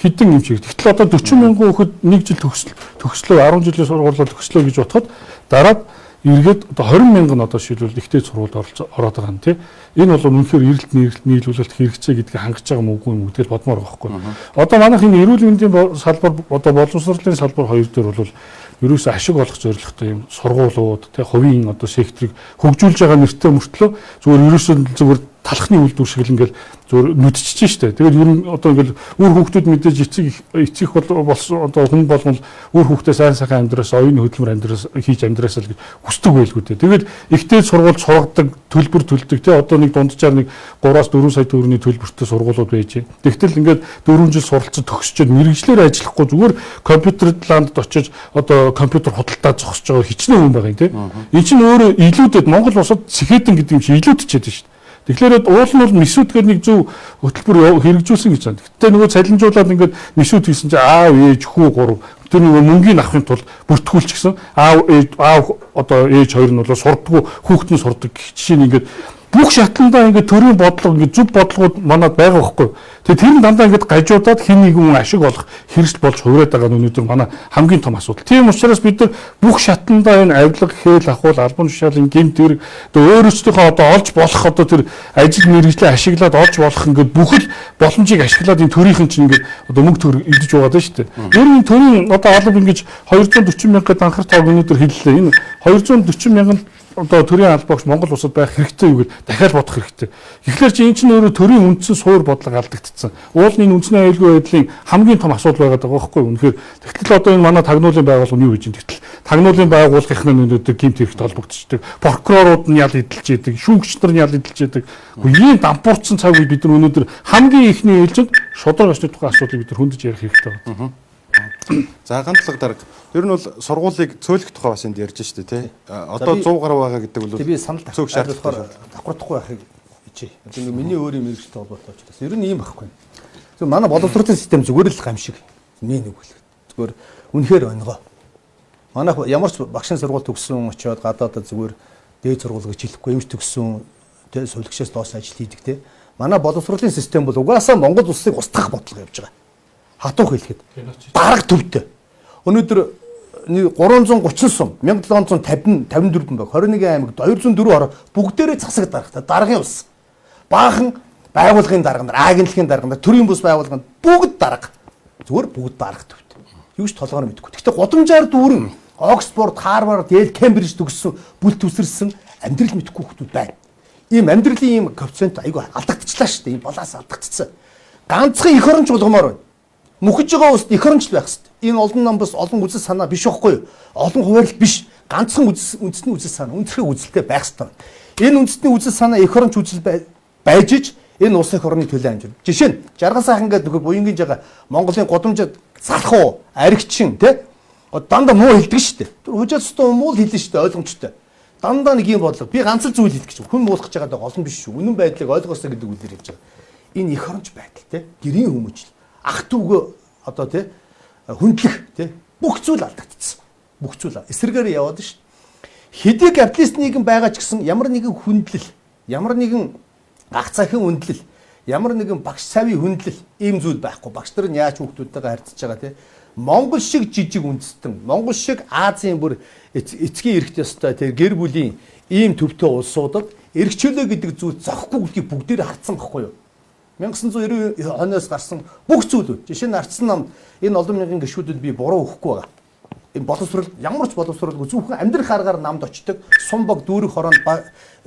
Хэдэн эмч хэрэгтэй. Гэтэл одоо 40 мянган хүүхэд нэг жил төгслөө 10 жилийн сургуулиуд төгслөө гэж бодоход дараад эргээд одоо 20 мянган одоо шилбэл ихтэй сургуульд ороод байгаа юм тий. Энэ бол үнэхээр эрэлт нийлүүлэлт хэрэгцээ гэдгийг хангаж байгаа мөгүй юм гэдэл бодмоор байгаа байхгүй. Одоо манайх энэ эрүүл мэндийн салбар одоо боловсролын салбар хоёр дээр бол ерөөсөө ашиг олох зорилготой юм сургуулиуд тий хувийн одоо секторыг хөгжүүлж байгаа нэртэй мөртлөө зүгээр талхны үйлдвэр шиг л ингээл зүгээр нүдчихэж штэ. Тэгээд ер нь одоо ингээл үр хүүхдүүд мэдээж эцэг болсон одоо хүн болгол үр хүүхдээ сайн сайхан амьдраас оюуны хөдөлмөр амьдраас хийж амьдраас л хүсдэг байлгүй дээ. Тэгээд ихтэй сургууль сургадаг төлбөр төлдөг тий одоо нэг дунджаар нэг 3-аас 4 сая төгрөгийн төлбөртэй сургуулиуд байж. Тэгтэл ингээд 4 жил суралцсан төгсчөөд мэрэгжлэр ажиллахгүй зүгээр компьютер ландд очиж одоо компьютер худалдаа зогсож байгаа хичнээн хүн байгаа юм тий. Энэ чинь өөрөө илүүдэд Монгол улсад сэхэдэн гэдэг юм чи илүүдчихэд шүү дээ. Тэгэхээр уул нь бол мисүүдгээр нэг зөв хөтөлбөр хэрэгжүүлсэн гэж байна. Гэтэ нөгөө цалинжуулаад ингээд мисүүд хийсэн чинь аав ээж хүү гурав тэр нөгөө мөнгөний авахын тулд бүртгүүлчихсэн. Аав одоо ээж хоёр нь бол сурдаггүй хүүхэд нь сурдаг жишээ нь ингээд бүх шатландаа ингээд төрийн бодлого ингээд зөв бодлогууд манад байгаа байхгүй. Тэгээ тэр нь дандаа ингээд гажуудаад хин нэг хүн ашиг олох хэрэгсэл болж хувраад байгаа нь өнөөдөр манай хамгийн том асуудал. Тийм учраас бид нар бүх шатландаа энэ авилга, хээл ахуул, албан тушаалын гэмт хэрэг өөрөөсдийнхөө одоо олж болох одоо тэр ажил мэргэжлээ ашиглаад олж болох ингээд бүхэл боломжийг ашиглаад энэ төрийнхэн чинь ингээд одоо мөнгө төр идэж байгаа даа шүү дээ. Ер нь төрийн одоо алба ингэж 240 мянгад анхаар тоог өнөөдөр хэллээ. Энэ 240 мянган одоо төрийн албаагч Монгол улсад байх хэрэгтэй юу гэдээ дахиад бодох хэрэгтэй. Тэгэхээр чи эн чинь өөрөө төрийн үндсэн суур бодлого алдагдчихсан. Уулын үндэсний аюулгүй байдлын хамгийн том асуудал байгаа байхгүй юу? Үнэхээр тэгтэл одоо энэ манай тагнуулын байгууллага нь юу гэж юм тэгтэл тагнуулын байгууллагын өнөөдөр гэмт хэрэгт холбогдчихдаг. Прокурорууд нь ял эдэлж яадаг, шүүгч нар нь ял эдэлж яадаг. Ийм дампуурсан цаг үед бид нар өнөөдөр хамгийн ихний ээлжинд шудраг очны тухай асуудлыг бид нар хөндөж ярих хэрэгтэй байна. За ганцлаг дарга. Ер нь бол сургуулийг цөөлөх тухай бас энд ярьж штэ тий. Одоо 100 гаруй байгаа гэдэг бол би санал цөөх шаардлагатай давхардахгүй байхыг хичээ. Одоо нэг миний өөрийн мэрэгчтэй холбоотой учраас ер нь ийм байхгүй. Зөв манай боловсролын систем зүгээр л гамшиг. Нэг үйл. Зүгээр үнэхээр өнгөө. Манайх ямар ч багшийн сургууль төгссөн очиод гадаадаа зүгээр дээд сургууль гэж хэлэхгүй юмш төгссөн тий сувлагчаас доош ажил хийдэг тий. Манай боловсролын систем бол угаасаа Монгол улсыг устгах бодлого явж байгаа. Хатуух хэлэхэд дараг төвтэй. Өнөөдөр 330 сум 1754 баг 21 аймагт 204 ороо бүгдээрээ засаг даргатай даргын ус. Баахан байгууллагын дарга нар, агентлагийн дарга нар, төрийн бус байгууллагын бүгд дарга. Зүгээр бүгд дарга төвтэй. Юу ч толгойн мэдэхгүй. Гэхдээ гудамжаар дүүрэн Оксфорд, Харвард, Йейл, Кембриж төгссөн бүл төвсөрсөн амьдрал мэдэхгүй хүмүүс байна. Ийм амьдралын ийм коэффициент айгүй алдагдчихлаа шүү дээ. Ийм болоос алдагдчихсан. Ганцхан эх оронч болгомоор байна. Мөхөж байгаа улсад эх оронч байх хэрэгтэй. Энэ олон нам бас олон үзэл санаа биш байхгүй юу? Олон хуваарлт биш. Ганцхан үндэсний үзэл санаа, өнцгой үзэлтэй байх хэрэгтэй. Энэ үндэсний үзэл санаа эх оронч үзэл байж иж энэ улсын эх орны төлөө амжирна. Жишээ нь жаргал сайхан гэдэг нөхөр буянгийн жага Монголын гудамжид салхуу, аригчин тий дандаа муу хэлдэг шүү дээ. Тэр хужаалцтай муу л хэлнэ шүү дээ ойлгомжтой. Дандаа нэг юм бодлого. Би ганц л зүйл хэлдэг гэж. Хүн муулах гэж байгаа олон биш шүү. Үнэн байдлыг ойлгоосоо гэдэг үгээр хэлж байгаа. Энэ эх оронч байдал тий гэрийн хүмүүжил. Ах түүгөө одоо тий хүндлэх тий бүх зүйл алдагдсан. Бүх зүйл эсрэгээр яваад шүү. Хэдий капиталист нийгэм байгаа ч гэсэн ямар нэгэн хүндлэл, ямар нэгэн ах цахин хүндлэл, ямар нэгэн багш савийн хүндлэл ийм зүйл байхгүй. Багш нар нь яаж хүүхдүүдтэйгээ харьцаж байгаа тий Монгол шиг жижиг үндэстэн, Монгол шиг Азийн бүр эцгийн эрхт ёстой тий гэр бүлийн ийм төвтэй улсуудад эрх чөлөө гэдэг зүйл зохгүй гэдгийг бүгдээр хардсан байхгүй юу? 1990 оноос гарсан бүх зүйлүүд. Жишээ нь Ардсан намд энэ олон мянган гишүүдэд би буруу өгөхгүй байгаа. Энэ боловсрол ямар ч боловсролгүй зөвхөн амьдрах аргаар намд очдог, сум баг дүүрэг хороонд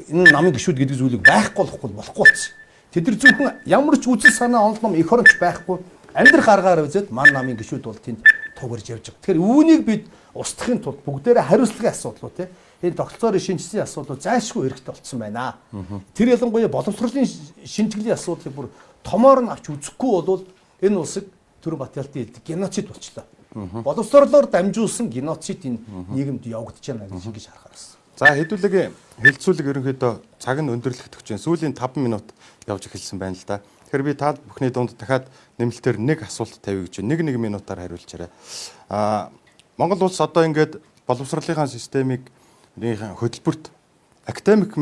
энэ намын гишүүд гэдэг зүйлийг байхгүй болохгүй болсон. Тэд нар зөвхөн ямар ч үзэл санаа онол ном эх оронч байхгүй амьдрах аргаар үзээд ман намын гişүүд бол тэнд тугарж явж байгаа. Тэгэхээр үүнийг бид устгахын тулд бүгдээрээ хариуцлагын асуудлууд те энэ тогтолцоорын шинжилсэн асуудлууд зайлшгүй хэрэгтэй болцсон байна. Тэр ялангуяа боловсролын шинжилгээний асуудлыг бүр томоор нь авч үзэхгүй бол энэ улсыг Төрөн Батялтын хэлдэг геноцид болчлоо. Боловсролоор дамжуулсан геноцид энэ нийгэмд явагдаж байна гэж харахаар байна. За хэдүүлэг хэлэлцүүлэг ерөнхийдөө цаг нь өндөрлөгдөх чинь сүүлийн 5 минут явж эхэлсэн байна л да. Тэгэхээр би та бүхний дунд дахиад нэмэлтээр нэг асуулт тавья гэж нэг минутаар хариулчаарай. Монгол улс одоо ингээд боловсролынхаа системийг хөтөлбөрт академик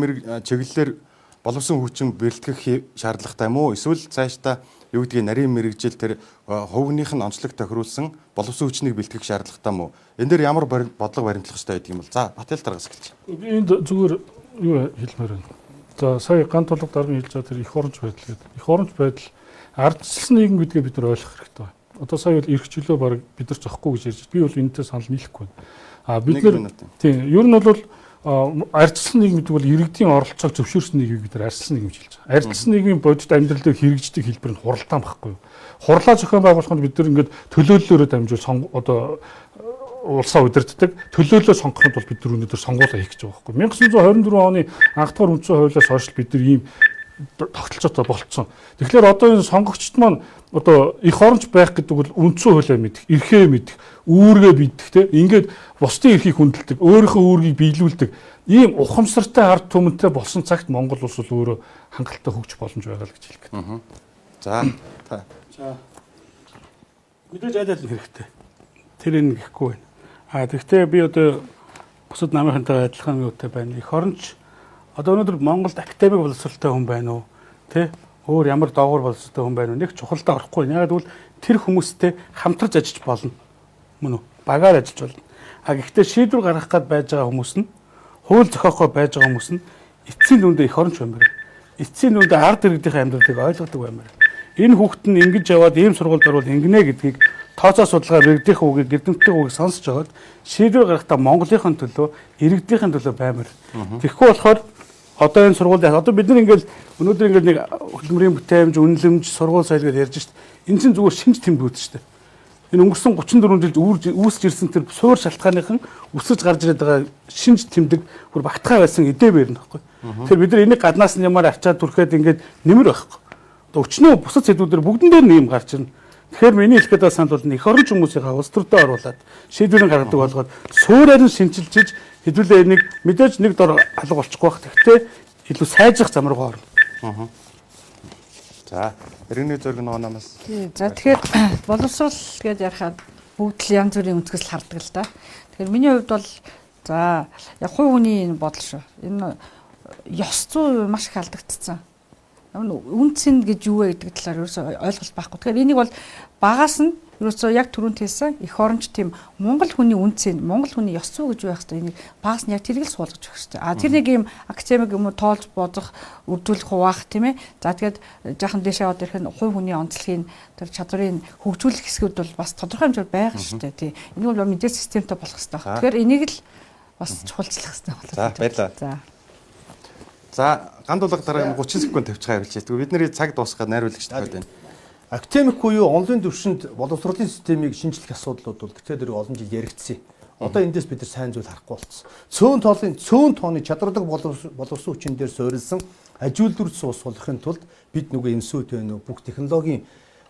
чиглэлээр боловсон хүчин бэлтгэх шаардлагатай юм уу? Эсвэл цаашдаа юу гэдгийг нарийн мэрэгжил тэр хувийнхх нь онцлог тохируулсан боловсон хүчнийг бэлтгэх шаардлагатай юм уу? Энэ дээр ямар бодлого баримтлах хэрэгтэй гэдэг юм бол за Батял Таргаас эхэлж. Энд зүгээр юу хэлмээр байна. За сая ганц тулг дарга хэлж байгаа тэр их оронч байдал гэдэг. Их оронч байдал ардчилсан нийгэм гэдгээ бид нар ойлгох хэрэгтэй байна. Одоо сая бол эрх чөлөө баг бид нар зохгүй гэж ярьж би бол энэтэй санал нийлэхгүй байна. Бид нар тийм ер нь бол ардчилсан нийгэм гэдэг бол иргэдийн оролцоог зөвшөөрсөн нийгмийг бид нар ардчилсан нийгэм гэж хэлж байгаа. Ардчилсан нийгмийн бодит амьдрал дээр хэрэгждэг хэлбэр нь хуралдаан байхгүй юу? Хурлаа зохион байгуулахад бид нар ингээд төлөөллөөрөө дамжуул одоо улсаа удирддаг төлөөлөл сонгоход бол бид нар өнөөдөр сонгуулаа хийх гэж байгаа байхгүй. 1924 оны анх дахь үндсэн хуулиас хойш бид нар ийм тогтолцоотой болцсон. Тэгэхээр одоо энэ сонгогчд маань одоо их оронч байх гэдэг бол үндсэн хуулиа мэдэх, эрхээ мэдэх, үүргээ мэдэх те ингээд бусдын эрхийг хүндэлдэг, өөрийнхөө үүргийг биелүүлдэг ийм ухамсартай ард түмэнтэй болсон цагт Монгол улс бол өөрөө хангалттай хөгжих боломж байгаа л гэж хэлэх гэдэг. За та. За мэдээж аль аль хэрэгтэй. Тэр энэ гэхгүй байна. Тэгэхдээ би одоо бусад намынхантай адилхан юутай байна. Их оронч одоо өнөөдөр Монголд академик боловсролтой хүн байна уу? Тэ? Өөр ямар доогуур боловсролтой хүн байна уу? Нэг чухалдаа орохгүй. Яг гэвэл тэр хүмүүстэй хамтарч ажиллаж болно. Мөн үү? Багаар ажиллаж болно. Гэхдээ шийдвэр гаргах гээд байж байгаа хүмүүс нь хууль зохиохоо байж байгаа хүмүүс нь эцсийн дүндээ их оронч баймаар. Эцсийн дүндээ ард иргэдийн амьдралыг ойлгодог баймаар. Энэ хүүхэд нь ингэж яваад ийм сургуульд орвол ингэнэ гэдгийг тооцоо судалгаар иргэдийн үгийг, эрдэмтдийн үгийг сонсож аваад шийдвэр гаргахдаа Монголынхын төлөө, иргэдийн төлөө баймаар. Тэгэхгүй болохоор одоо энэ сургуульд одоо бид нар ингээл өнөөдөр ингээл нэг хөдөлмөрийн бүтээмж, үнэлэмж, сургууль соёл гэж ярьж шít. Энэ чинь зүгээр шинж тэмдгүүд шүү дээ. Энэ өнгөрсөн 34 жилд үүсэж ирсэн тэр суур шалтгааныхан өсөж гарч ирээд байгаа шинж тэмдэг бүр багтахаа байсан эдээ бэрнэ байхгүй. Тэгэхээр бид нар энийг гаднаас нь ямар авчаад түрхэд ингээд нэмэр байхгүй. Одоо өчнөө бусад сэдвүүдээр бүгдэн дээр нэм гарч ирнэ. Тэгэхээр миний хэлэх гэдэг санал бол их оронч хүмүүсийн улс төрдөө оруулаад шийдвэрийн гаргадаг болгоод суурьаар нь шинжилж хэдүүлээ энийг мэдээж нэг дор алга болчихгүй байх. Гэхдээ илүү сайжрах зам руу орно. За иргэний зөрг номоос. За тэгэхээр боловсрол гэж ярихад бүгд л янз бүрийн үндэслэл хардаг л да. Тэгэхээр миний хувьд бол за яг хувь хүний бодол шүү. Энэ ёс зүй маш их алдагдцсан. Үнцэн гэж юу вэ гэдэг талаар ерөөсөө ойлголт байхгүй. Тэгэхээр энийг бол багаас нь ерөөсөө яг түрүүнд хэлсэн их оронч тийм Монгол хүний үнцэн, Монгол хүний ёс зүй гэж байх хэрэгтэй. Энийг багаас нь яг тэрийг л суулгаж өгөх хэрэгтэй. Тэр нэг юм академик юм уу тоолж бодох, үрдүүлэх хуваах тийм ээ. За тэгээд жаахан дэшээ аваад ирэх нь хувь хүний онцлогийн тэр чадварыг хөгжүүлэх хэсгүүд бол бас тодорхой хэмжээр байгаа шүү дээ. Тийм. Энийг бол мэдээ системтэй болох хэрэгтэй байна. Тэгэхээр энийг л бас чухалчлах хэрэгтэй байна. За баярлалаа. За гандуулга дараа 30 секунд тавьчихаа хариулж. Бид нарын цаг дуусгаад найруулагч тахад байна. Академик буюу онлайн төвшөнд боловсролын системийг шинжлэх асуудлууд бол тэр олон жил яригдсан. Одоо эндээс бид нар сайн зүйл харахгүй болцсон. Цөөн тооны чадвардаг боловсон хүчин дээр суурилсан ажилтнууд суус суулгахын тулд бид нөгөө институт байна уу бүх технологийн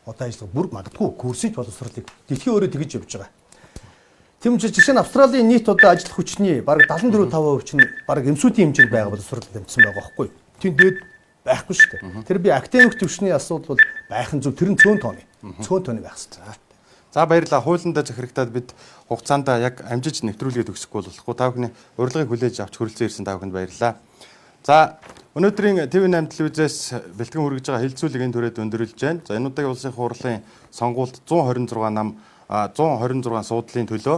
одоо ажиллагаа бүр магадгүй курсыг боловсролыг дэлхийн өөрөө тэгж явж байгаа. Тийм учраас жишээ нь Австралийн нийт одоо ажиллах хүчний бараг 74-5% нь бараг институтийн хэмжээнд байгаа боловсролд тэмцсэн байгаа байхгүй. Тийм дээд байхгүй шүү дээ. Тэр би академик төвшний асуудал бол байхын зөв тэр нь цөөн тооны байх хэрэгтэй. За баярлалаа. Хуулиндаа захирагтаад бид хугацаанд яг амжиж нэвтрүүлгээд өгсөхгүй болохгүй. Та бүхний урилгыг хүлээж авч хүрэлцэн ирсэн та бүхэнд баярлалаа. За өнөөдрийн TV8 телевизээс бэлтгэн хүргэж байгаа хэлэлцүүлэг энэ түрээд өндөрлөж байна. За энэ удаагийн улсын хурлын сонгуульд 126 нам 126 суудлын төлөө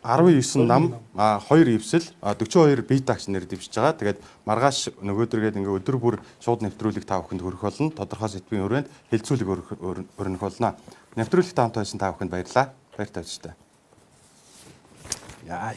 19 нам 2 эвсэл 42 бие тагч нэр дэвшиж байгаа. Тэгээд маргааш нөгөөдргээд ингээ өдөр бүр шууд нэвтрүүлэг та бүхэнд хүргэх болно. Тодорхой сэдвийн хүрээнд хэлэлцүүлэг өрнөх болно. Нэвтрүүлэгт хамт байсан та бүхэнд баярлалаа. Баяр тавьж та. Яа